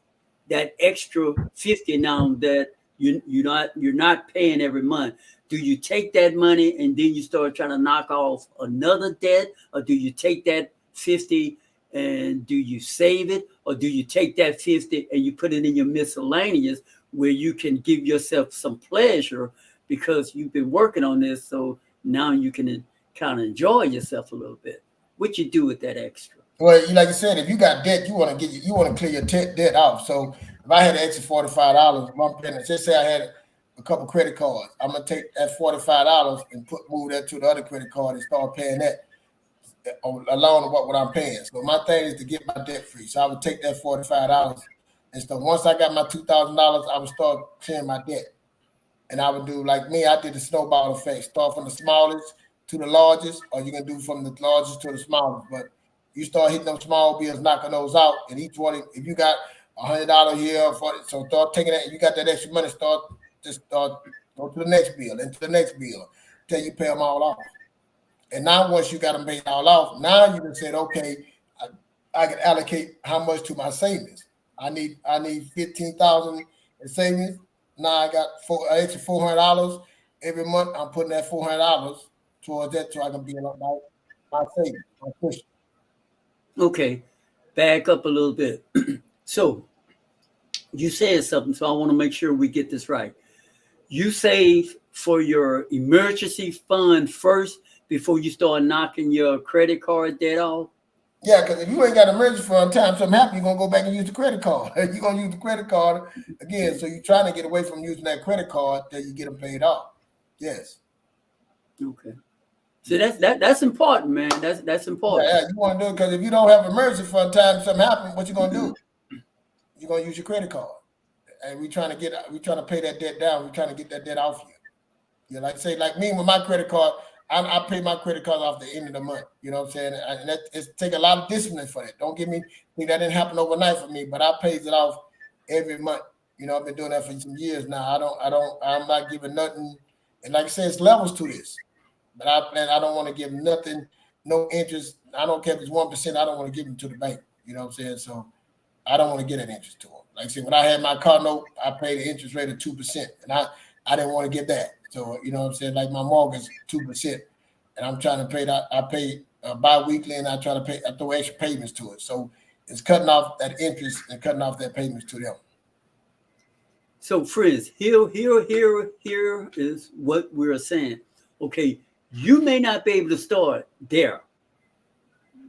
Speaker 7: that extra 50 now that you're not paying every month? Do you take that money and then you start trying to knock off another debt, or do you take that 50 and do you save it, or do you take that 50 and you put it in your miscellaneous where you can give yourself some pleasure because you've been working on this, so now you can kind of enjoy yourself a little bit? What you do with that extra?
Speaker 8: Well, like you said, if you got debt, you want to clear your debt off. So if I had an extra $45 a month, just say I had a couple credit cards, I'm gonna take that $45 and move that to the other credit card and start paying that along with what I'm paying. So my thing is to get my debt free. So I would take that $45 and stuff. Once I got my $2,000, I would start clearing my debt. And I would do like me, I did the snowball effect. Start from the smallest to the largest, or you can do from the largest to the smallest. But you start hitting those small bills, knocking those out, and each one, if you got $100 here, so start taking that. You got that extra money, start go to the next bill, and to the next bill, till you pay them all off. And now once you got them paid all off, now you can say, okay, I can allocate how much to my savings. I need $15,000 in savings. Now I got an extra $400 every month. I'm putting that $400 towards that so I can be in my savings, my cushion.
Speaker 7: Okay, back up a little bit. So you said something, so I want to make sure we get this right. You save for your emergency fund first before you start knocking your credit card debt off?
Speaker 8: Yeah, because if you ain't got an emergency fund, time something happen, you're gonna go back and use the credit card. You're gonna use the credit card again. So you're trying to get away from using that credit card till you get them paid off. Yes.
Speaker 7: Okay. So that's important, man. That's important.
Speaker 8: Yeah, you want to do it because if you don't have emergency fund, time something happen, what you gonna do? You're gonna use your credit card, and we trying to pay that debt down. We're trying to get that debt off you. You know, like say, like me with my credit card, I pay my credit card off the end of the month. You know what I'm saying? And it's take a lot of discipline for that. Don't get me think that didn't happen overnight for me, but I pays it off every month. You know, I've been doing that for some years now. I'm not giving nothing. And like I said, it's levels to this. But I don't want to give nothing, no interest. I don't care if it's 1%. I don't want to give them to the bank. You know what I'm saying? So I don't want to get that interest to them. Like I said, when I had my car note, I paid an interest rate of 2%, and I didn't want to get that. So you know what I'm saying? Like my mortgage, 2%, and I'm trying to pay that. I pay bi-weekly, and I try to pay. I throw extra payments to it. So it's cutting off that interest and cutting off that payments to them.
Speaker 7: So friends, here is what we're saying. Okay. You may not be able to start there.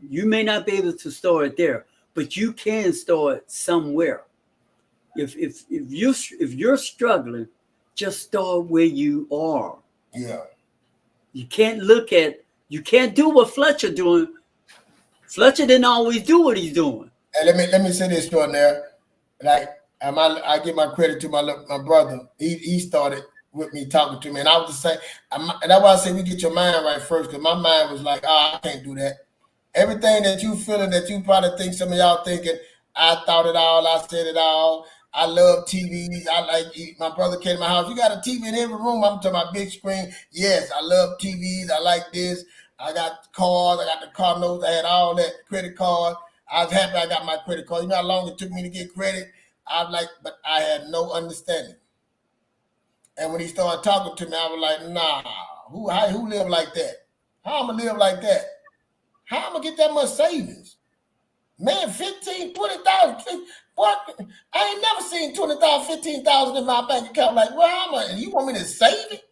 Speaker 7: You may not be able to start there, but you can start somewhere. If you're struggling, just start where you are.
Speaker 8: Yeah.
Speaker 7: You can't do what Fletcher doing. Fletcher didn't always do what he's doing.
Speaker 8: And let me say this right there. Like I give my credit to my brother. He started with me talking to me, and I was just saying, and that's why I say we get your mind right first, because my mind was like, I can't do that. Everything that you feeling, that you probably think some of y'all thinking, I thought it all, I said it all. I love TVs. I like, my brother came to my house. You got a TV in every room. I'm talking about big screen. Yes, I love TVs. I like this. I got cars. I got the car notes. I had all that credit card. I was happy I got my credit card. You know how long it took me to get credit? But I had no understanding. And when he started talking to me, I was like, nah, who live like that? How I'm gonna live like that? How I'm gonna get that much savings? Man, 15, 20,000. What? I ain't never seen 20,000, 15,000 in my bank account. Like, well, how much? You want me to save it?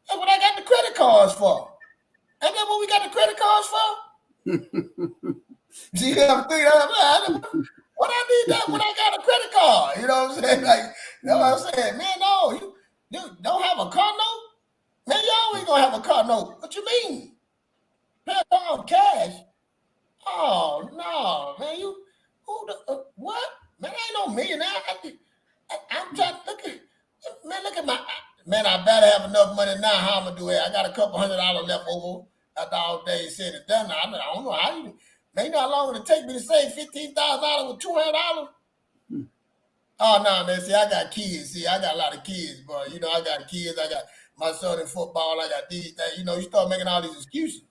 Speaker 8: That's what I got the credit cards for. Ain't that what we got the credit cards for? See what I'm thinking? What I need that when I got a credit card? You know what I'm saying? Like, you know what I'm saying? Man, no, you don't have a car note? Man, you always gonna have a car note. What you mean? Pay off cash? Oh no, man, what? Man, I ain't no millionaire. I'm trying to look at my man. I better have enough money now. How I'm gonna do it? I got a couple $100 left over after all day said and done. I don't know how you. Man, you know how long it'll take me to save $15,000 with $200? Oh no, man. See, I got kids. See, I got a lot of kids, bro. You know, I got kids. I got my son in football. I got these things. You know, you start making all these excuses.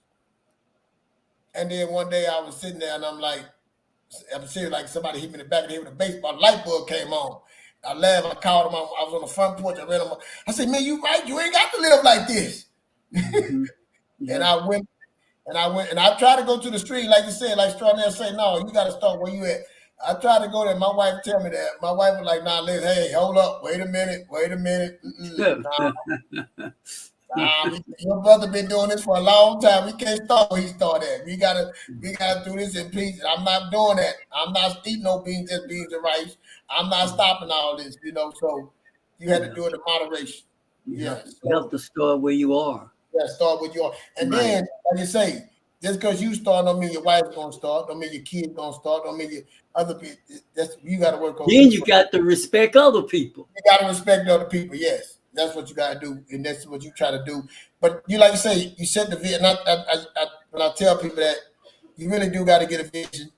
Speaker 8: And then one day I was sitting there and I'm sitting like somebody hit me in the back of the head with a baseball. Light bulb came on. I laughed. I called him. I was on the front porch. I read him. I said, man, you right. You ain't got to live like this. Mm-hmm. Yeah. And I went and I tried to go to the street, like you said, like Strawberry say, no, you got to start where you at. I tried to go there. My wife tell me that. My wife was like, nah, listen, hey, hold up. Wait a minute. Your brother been doing this for a long time. We can't start where he started at. We gotta do this in peace. I'm not doing that. I'm not eating no beans, just beans and rice. I'm not stopping all this, you know. So you had to do it in moderation.
Speaker 7: Yes. You have to start where you are.
Speaker 8: Yeah, start where you are. And then, like you say, just because you start don't mean your wife's gonna start, don't mean your kids gonna start, don't mean your other people. You gotta work on.
Speaker 7: Then you got to respect other people.
Speaker 8: You gotta respect other people, yes. That's what you gotta do, and that's what you try to do. But you like you say, you set the vision. When I tell people that you really do got to get a vision.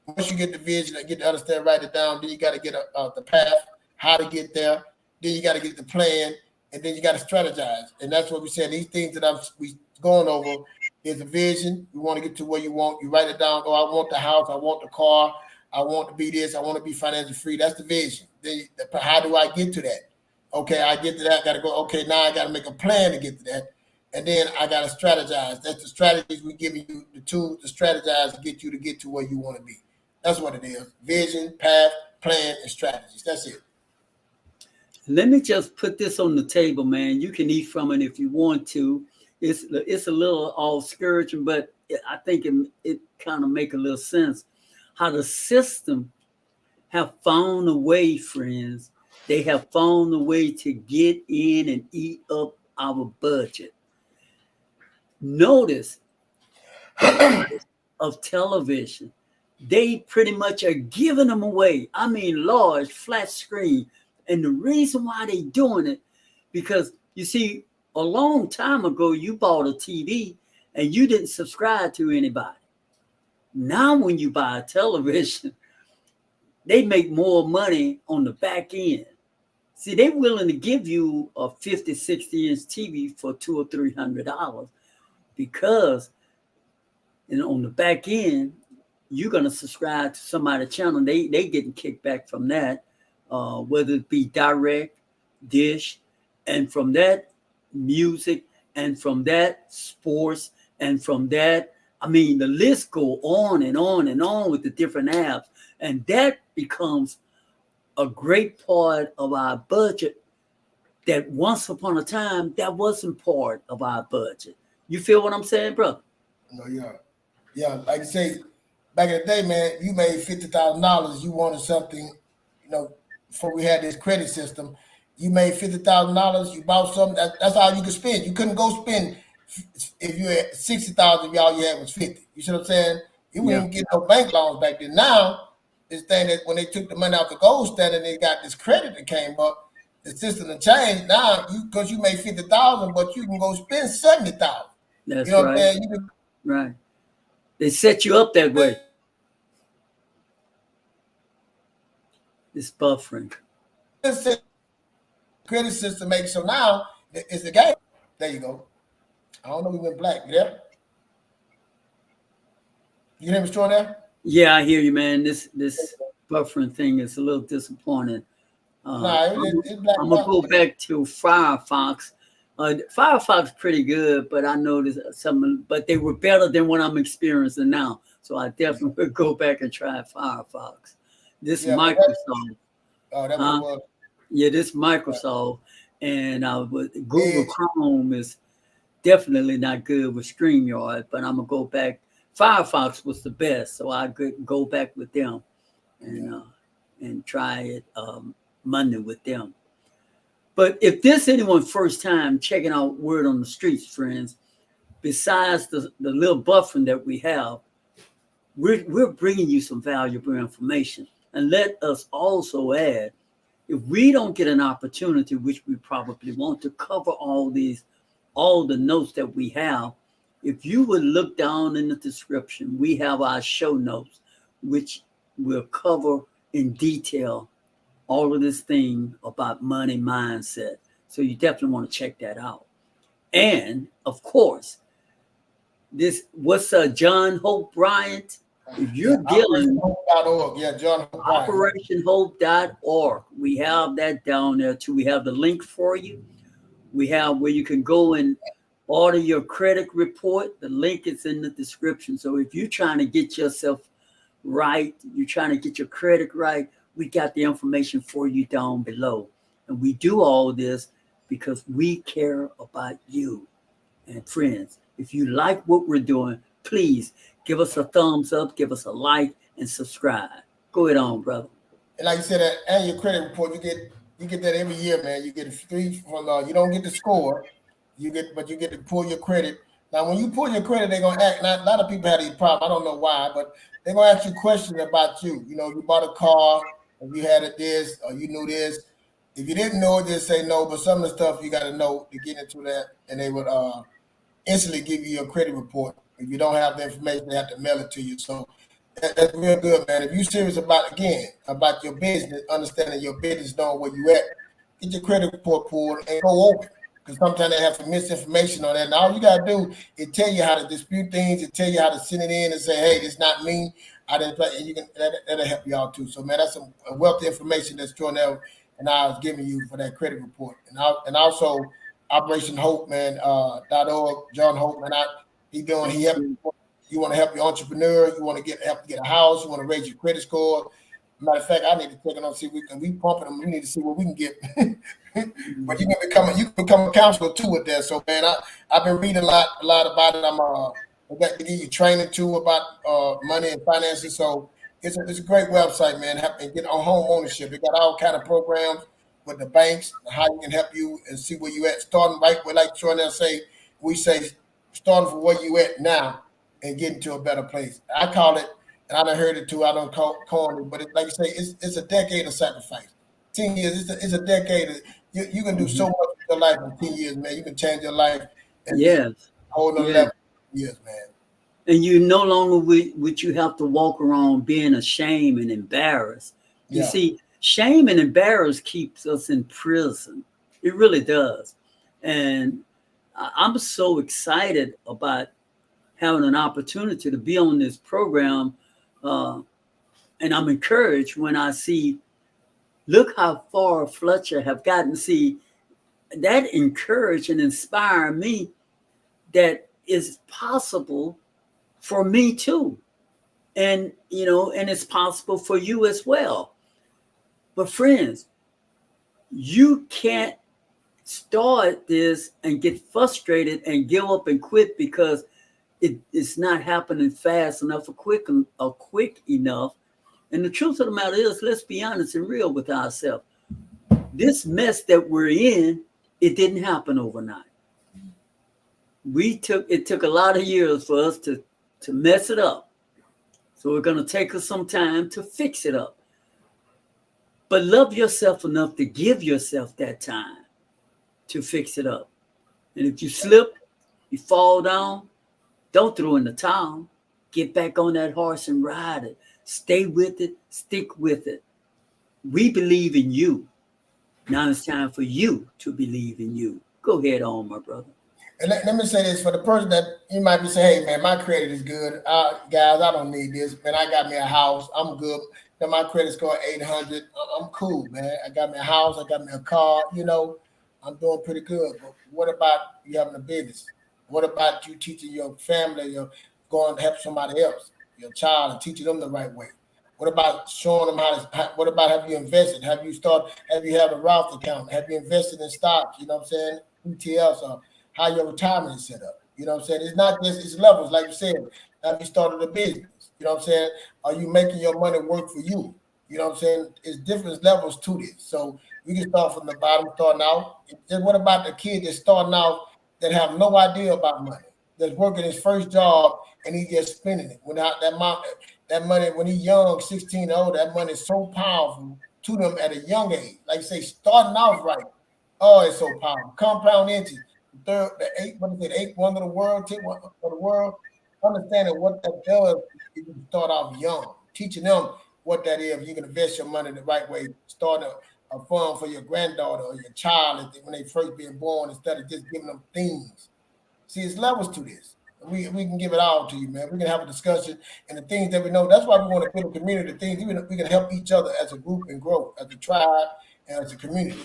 Speaker 8: Once you get the vision and get to understand, write it down, then you got to get the path, how to get there. Then you got to get the plan, and then you got to strategize. And that's what we said. These things that we going over is a vision. You want to get to where you want. You write it down. Oh, I want the house. I want the car. I want to be this. I want to be financially free. That's the vision. Then how do I get to that? Okay, I get to that. I got to go. Okay, now I got to make a plan to get to that. And then I got to strategize. That's the strategies we giving you, the tools to strategize to get to where you want to be. That's what it is. Vision, path, plan, and strategies. That's it.
Speaker 7: Let me just put this on the table, man. You can eat from it if you want to. it's a little all scourging, but I think it kind of make a little sense how the system have found a way, friends. They have found a way to get in and eat up our budget. Notice the price of television. They pretty much are giving them away. I mean, large flat screen. And the reason why they doing it, because you see, a long time ago, you bought a TV and you didn't subscribe to anybody. Now, when you buy a television, they make more money on the back end. See, they're willing to give you a 50, 60-inch TV for $200 or $300 because on the back end, you're going to subscribe to somebody's channel. They getting kickback from that, whether it be direct, dish, and from that, music, and from that, sports, and from that, I mean, the list go on and on and on with the different apps. And that becomes a great part of our budget that once upon a time, that wasn't part of our budget. You feel what I'm saying, brother?
Speaker 8: No, yeah. Yeah, like I say, back in the day, man, you made $50,000. You wanted something, before we had this credit system. You made $50,000. You bought something. That's all you could spend. You couldn't go spend if you had 60,000. All you had was 50. You see what I'm saying? You wouldn't even get no bank loans back then. Now, this thing that when they took the money out the gold standard, they got this credit that came up. The system has changed now. Because you made 50,000, but you can go spend 70,000.
Speaker 7: That's
Speaker 8: you know
Speaker 7: right.
Speaker 8: What I'm saying?
Speaker 7: Right. They set you up that way. It's buffering.
Speaker 8: Credit system makes so now it's the game. There you go. I don't know. We went black. Yeah. You hear me strong there?
Speaker 7: Yeah, I hear you, man. This buffering thing is a little disappointing. I'm gonna go back to Firefox. Firefox pretty good, but I noticed some, but they were better than what I'm experiencing now. So I definitely would go back and try Firefox. This Microsoft. This Microsoft, and Google Chrome is definitely not good with StreamYard, but I'm gonna go back. Firefox was the best, so I could go back with them and try it Monday with them. But if this anyone's first time checking out Word on the Streets, friends, besides the little buffering that we have, we're bringing you some valuable information. And let us also add, if we don't get an opportunity, which we probably want to cover all the notes that we have, if you would look down in the description, we have our show notes, which will cover in detail all of this thing about money mindset. So you definitely want to check that out. And of course, what's John Hope Bryant? If you're dealing
Speaker 8: OperationHope.org, John Hope
Speaker 7: OperationHope.org. We have that down there too. We have the link for you. We have where you can go and order your credit report. The link is in the description. So if you're trying to get yourself right, you're trying to get your credit right, we got the information for you down below. And we do all this because we care about you. And friends, if you like what we're doing, please give us a thumbs up, give us a like, and subscribe. Go ahead on, brother.
Speaker 8: And like you said, that annual credit report, you get that every year, man. You get a free from you don't get the score, but you get to pull your credit. Now, when you pull your credit, they're gonna act. Not a lot of people have these problems. I don't know why, but they're gonna ask you questions about you. You bought a car, if you had this, or you knew this. If you didn't know it, just say no. But some of the stuff you got to know to get into that, and they would instantly give you your credit report. If you don't have the information, they have to mail it to you. So that's real good, man. If you're serious about your business, understanding your business, knowing where you at, get your credit report pulled and go over it. Because sometimes they have some misinformation on that. And all you got to do is tell you how to dispute things, and tell you how to send it in and say, hey, this not me. I didn't play, and that'll help you out too. So, man, that's some wealth of information that's Jornell and I was giving you for that credit report. And also Operation Hope, man, .org, John Hope, man, he help you want to help your entrepreneur, you want to help get a house, you want to raise your credit score. Matter of fact, I need to take it on, see if we pumping them. We need to see what we can get But you can become a counselor too with that. So man, I've been reading a lot about it. I got to give you training too about money and finances. So it's a great website, man. And get on home ownership. It got all kind of programs with the banks, how you can help you and see where you at. Starting right where, like Jordan say, we say starting from where you at now and getting to a better place. I call it, and I done heard it too. I don't call it, but like you say, it's a decade of sacrifice. 10 years, it's a decade. You can do so much with your life in 10 years, man. You can change your life and be a whole nother level. Yes, man.
Speaker 7: And you no longer would you have to walk around being ashamed and embarrassed. You see, shame and embarrassment keeps us in prison. It really does. And I'm so excited about having an opportunity to be on this program. And I'm encouraged when I see, look how far Fletcher have gotten. See, that encourage and inspire me that is possible for me too. And, and it's possible for you as well. But friends, you can't start this and get frustrated and give up and quit because it's not happening fast enough or quick enough. And the truth of the matter is, let's be honest and real with ourselves. This mess that we're in, it didn't happen overnight. It took a lot of years for us to mess it up. So we're going to take us some time to fix it up. But love yourself enough to give yourself that time to fix it up. And if you slip, you fall down, don't throw in the towel. Get back on that horse and ride it. Stay with it. Stick with it. We believe in you. Now it's time for you to believe in you. Go ahead on, my brother.
Speaker 8: And let me say this for the person that you might be saying, hey, man, my credit is good. Guys, I don't need this. Man, I got me a house. I'm good. Then my credit score 800. I'm cool, man. I got me a house. I got me a car. I'm doing pretty good. But what about you having a business? What about you teaching your family, you're going to help somebody else, your child, and teaching them the right way? What about showing them what about have you invested? Have you had a Roth account? Have you invested in stocks? You know what I'm saying? ETFs or how your retirement is set up. You know what I'm saying? It's not just, it's levels, like you said. Have you started a business? You know what I'm saying? Are you making your money work for you? You know what I'm saying? It's different levels to this. So we can start from the bottom, starting out. And what about the kid that's starting out that have no idea about money, that's working his first job and he just spending it? Without that money, when he's young, 16 or older, that money is so powerful to them at a young age. Like you say, starting out right. Oh, it's so powerful. Compound interest. The eighth wonder of the world, 10th wonder of the world. Understanding what that does if you start off young, teaching them what that is. You can invest your money the right way. Start a fund for your granddaughter or your child when they first being born, instead of just giving them things. See, it's levels to this. We can give it all to you, man. We can have a discussion and the things that we know. That's why we want to build a community. The things we can help each other as a group and grow as a tribe and as a community.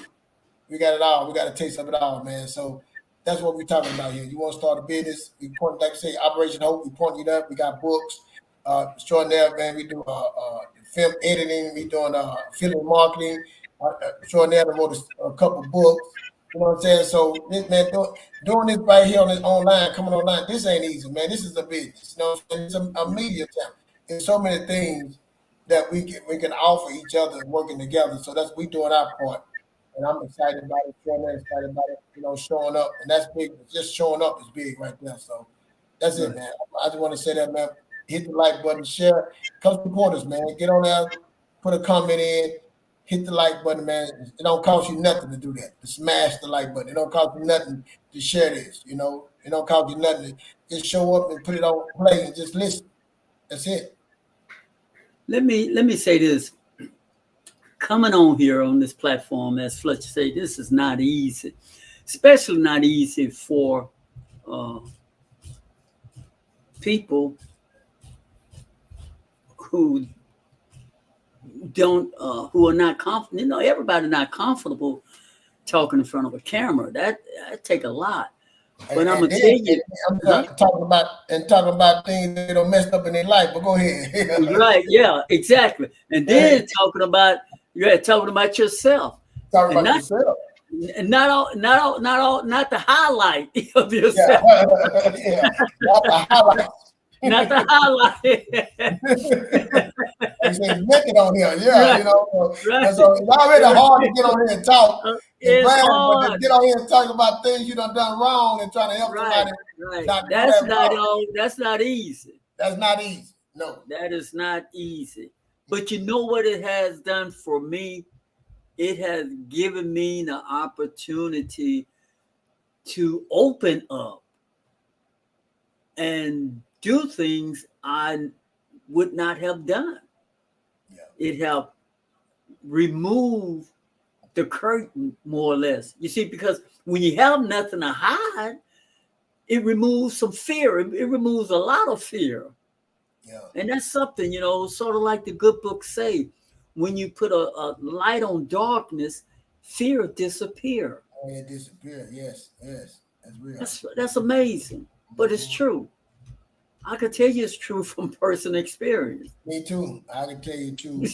Speaker 8: We got it all. We got a taste of it all, man. So that's what we're talking about here. You want to start a business? We point, like I say, Operation Hope. We point you up. We got books. Extraordinaire, man. We do film editing. We doing film marketing. Extraordinaire wrote a couple books. You know what I'm saying? So this man doing this right here on this online, coming online. This ain't easy, man. This is a business. You know what I'm saying? It's a media channel. There's so many things that we can offer each other working together. So that's we doing our part. And I'm excited about it, excited about it, showing up. And that's big. Just showing up is big right there. So that's it, man. I just want to say that, man. Hit the like button, share. Come support us, man. Get on there, put a comment in, hit the like button, man. It don't cost you nothing to do that, to smash the like button. It don't cost you nothing to share this, It don't cost you nothing to just show up and put it on play and just listen. That's it.
Speaker 7: Let me say this. Coming on here on this platform, as Fletcher said, this is not easy, especially not easy for people who are not confident. Everybody not comfortable talking in front of a camera. That take a lot. But I'm gonna tell you,
Speaker 8: I'm talking about things that are messed up in their life. But go ahead.
Speaker 7: Right? Yeah, exactly. And then talking about yourself.
Speaker 8: Talking about yourself.
Speaker 7: Not the highlight of
Speaker 8: Yeah,
Speaker 7: yourself.
Speaker 8: yeah. Not the highlight.
Speaker 7: Not the highlight.
Speaker 8: They say naked on here, yeah,
Speaker 7: Right,
Speaker 8: you know.
Speaker 7: right.
Speaker 8: And so it's already hard to get on here and talk and
Speaker 7: It's
Speaker 8: brag, but to
Speaker 7: hard.
Speaker 8: get on here and talk about things you done wrong and trying to help
Speaker 7: Right,
Speaker 8: somebody
Speaker 7: right.
Speaker 8: not do
Speaker 7: That's
Speaker 8: that
Speaker 7: not
Speaker 8: wrong.
Speaker 7: all. That's not easy.
Speaker 8: That's not easy. No.
Speaker 7: That is not easy. But you know what it has done for me? It has given me the opportunity to open up and do things I would not have done.
Speaker 8: Yeah.
Speaker 7: It helped remove the curtain, more or less. You see, because when you have nothing to hide, it removes some fear. It removes a lot of fear.
Speaker 8: Yeah.
Speaker 7: And that's something, you know, sort of like the good books say, when you put a light on darkness, fear disappear.
Speaker 8: Oh, it disappeared. Yes, yes. That's real.
Speaker 7: That's amazing, but it's true. I can tell you it's true from personal experience.
Speaker 8: Me too. I can tell you too.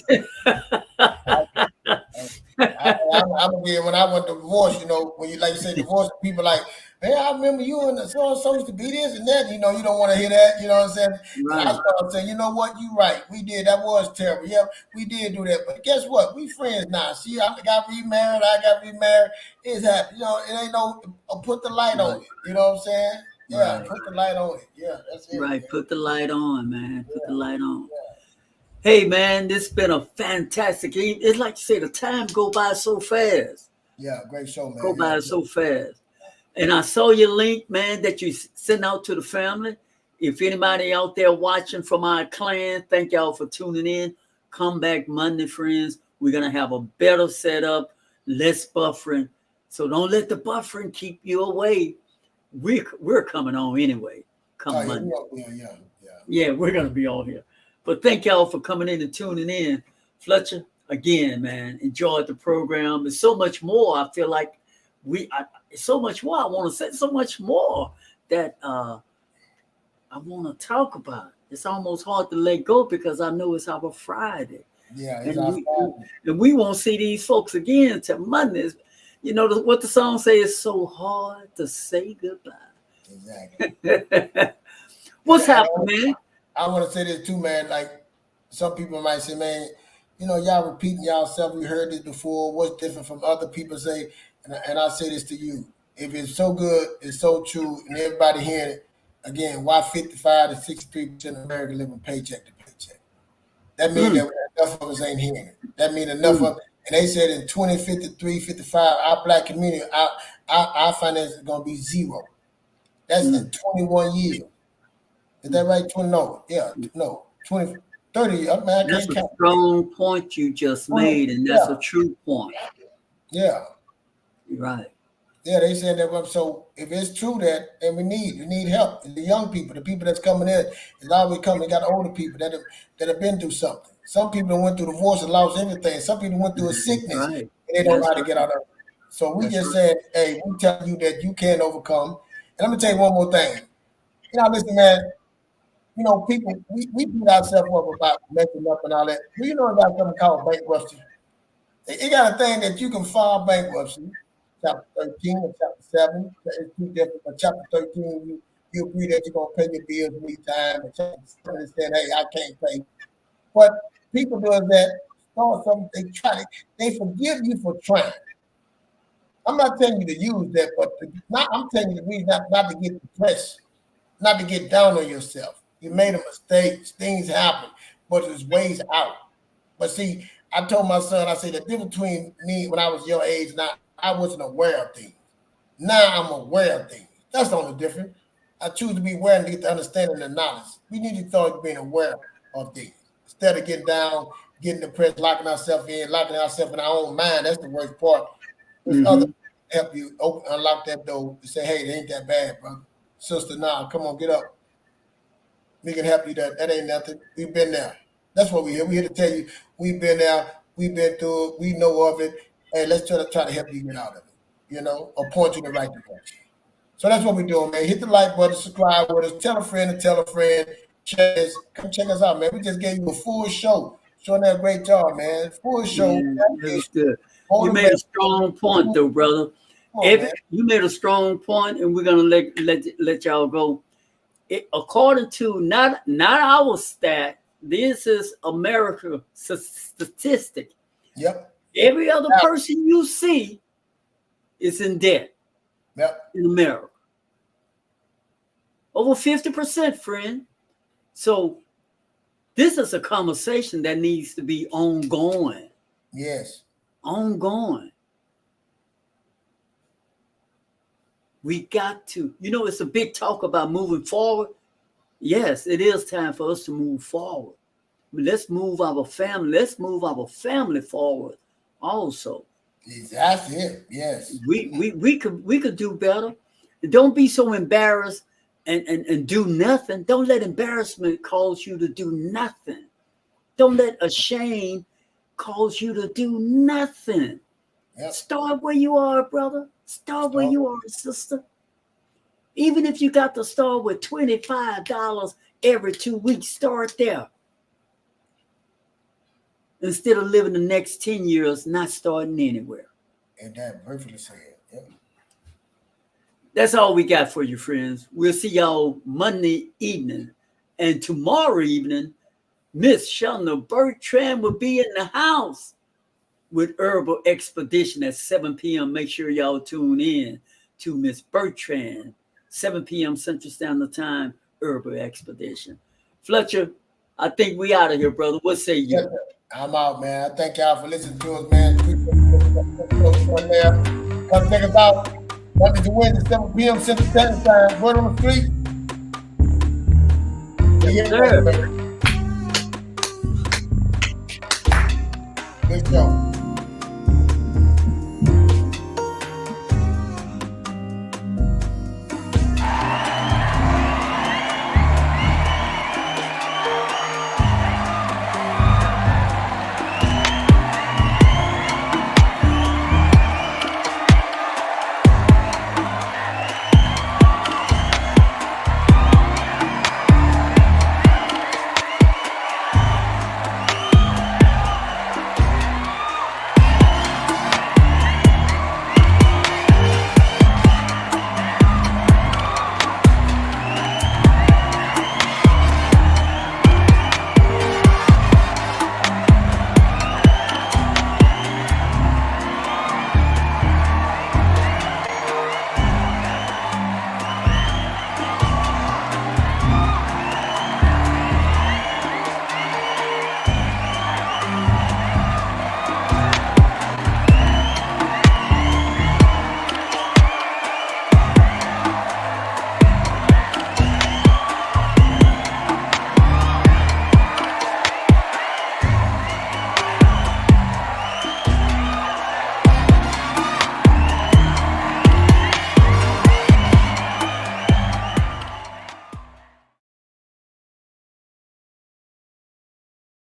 Speaker 8: I'm again when I went to divorce, you know, when you like you say divorce, people like, hey, I remember you and so and so used to be this and that. You know, you don't want to hear that. You know what I'm saying?
Speaker 7: Right.
Speaker 8: And I started saying, you know what, you right. We did. That was terrible. Yeah, we did do that. But guess what? We friends now. See, I got remarried. I got remarried. It's happy. You know, it ain't no put the light on it. You know what I'm saying? Yeah,
Speaker 7: Right.
Speaker 8: put the light on it. Yeah, that's it.
Speaker 7: Right. Put the light on, man. Put the light on.
Speaker 8: Yeah.
Speaker 7: Hey, man, this has been a fantastic evening. It's like you say, the time go by so fast.
Speaker 8: Yeah, great show, man.
Speaker 7: Go by so fast. And I saw your link, man, that you sent out to the family. If anybody out there watching from our clan, thank y'all for tuning in. Come back Monday, friends. We're going to have a better setup, less buffering. So don't let the buffering keep you away. We're coming on anyway. Come Monday. Yeah, we're going to be on here. But thank y'all for coming in and tuning in. Fletcher, again, man, enjoyed the program. There's so much more. I feel like so much more. I want to say so much more that I want to talk about. It's almost hard to let go because I know it's our Friday.
Speaker 8: Yeah,
Speaker 7: it's our Friday. And we won't see these folks again until Mondays. You know what the song say? It's so hard to say goodbye.
Speaker 8: Exactly.
Speaker 7: What's happening, man?
Speaker 8: I want to say this too, man. Like some people might say, man, you know, y'all repeating yourself. We heard this before. What's different from other people say? And I say this to you. If it's so good, it's so true, and everybody hearing it, again, why 55 to 63% of Americans living paycheck to paycheck? That means that enough of us ain't hearing it. That means enough of, and they said in 2053, 55, our black community, our finance is going to be zero. That's in 21 years. Is that right? 20? No. Yeah. No. 20, 30. I mean,
Speaker 7: that's a strong point you just made, and that's a true point.
Speaker 8: Yeah.
Speaker 7: You're right.
Speaker 8: Yeah, they said that. So if it's true that, and we need help. And the young people, the people that's coming in, is always coming. Got older people that have been through something. Some people went through divorce and lost everything. Some people went through a sickness and they don't know how to get out of it. So we just said, hey, we tell you that you can overcome. And let me tell you one more thing. You know, listen, man. You know, people, we beat ourselves up about messing up and all that. Do you know about something called bankruptcy? It got a thing that you can file bankruptcy. Chapter 13 and chapter 7. It's two different. But chapter 13, you agree that you're going to pay your bills every time. And chapter 7 said, hey, I can't pay. But people do that, start something, they forgive you for trying. I'm not telling you to use that, but I'm telling you the reason not to get depressed, not to get down on yourself. You made a mistake, things happen, but there's ways out. But see, I told my son, I said the difference between me when I was your age, now I wasn't aware of things. Now I'm aware of things. That's the only difference. I choose to be aware and get the understanding and knowledge. We need to start being aware of things. Instead of getting down, getting depressed, locking ourselves in our own mind. That's the worst part. There's other people help you unlock that door to say, hey, it ain't that bad, brother. Sister, nah, come on, get up. We can help you. That ain't nothing. We've been there. That's what we're here. We're here to tell you we've been there. We've been through it. We know of it. Hey, let's try to help you get out of it, you know, or point you in the right direction. So that's what we're doing, man. Hit the like button, subscribe with us, tell a friend. Come check us out, man. We just gave you a full show. Showing that great job, man. Full show.
Speaker 7: Yeah, that was good. You made a strong point, though, brother. You made a strong point, and we're gonna let y'all go. According to not our stat, this is America statistic.
Speaker 8: Yep.
Speaker 7: Every other person you see is in debt.
Speaker 8: Yep.
Speaker 7: In America, over 50%, friend. So this is a conversation that needs to be ongoing.
Speaker 8: Yes.
Speaker 7: Ongoing. We got to, it's a big talk about moving forward. Yes, it is time for us to move forward. But let's move our family. Let's move our family forward also.
Speaker 8: That's it. Yes.
Speaker 7: We could do better. Don't be so embarrassed and do nothing. Don't let embarrassment cause you to do nothing. Don't let a shame cause you to do nothing. Yep. Start where you are, brother. Start where you are, sister. Even if you got to start with $25 every 2 weeks, start there. Instead of living the next 10 years not starting anywhere.
Speaker 8: And that perfectly said. Yep.
Speaker 7: That's all we got for you, friends. We'll see y'all Monday evening. And tomorrow evening, Miss Shona Bertrand will be in the house with Herbal Expedition at 7 p.m. Make sure y'all tune in to Miss Bertrand, 7 p.m. Central Standard Time, Herbal Expedition. Fletcher, I think we out of here, brother. What say you?
Speaker 8: Yes, I'm out, man. I thank y'all for listening to us, man. Come check us out Monday to Wednesday, 7 p.m. Central Standard Time. Word on the street.
Speaker 7: Yes, sir.
Speaker 8: Let's go.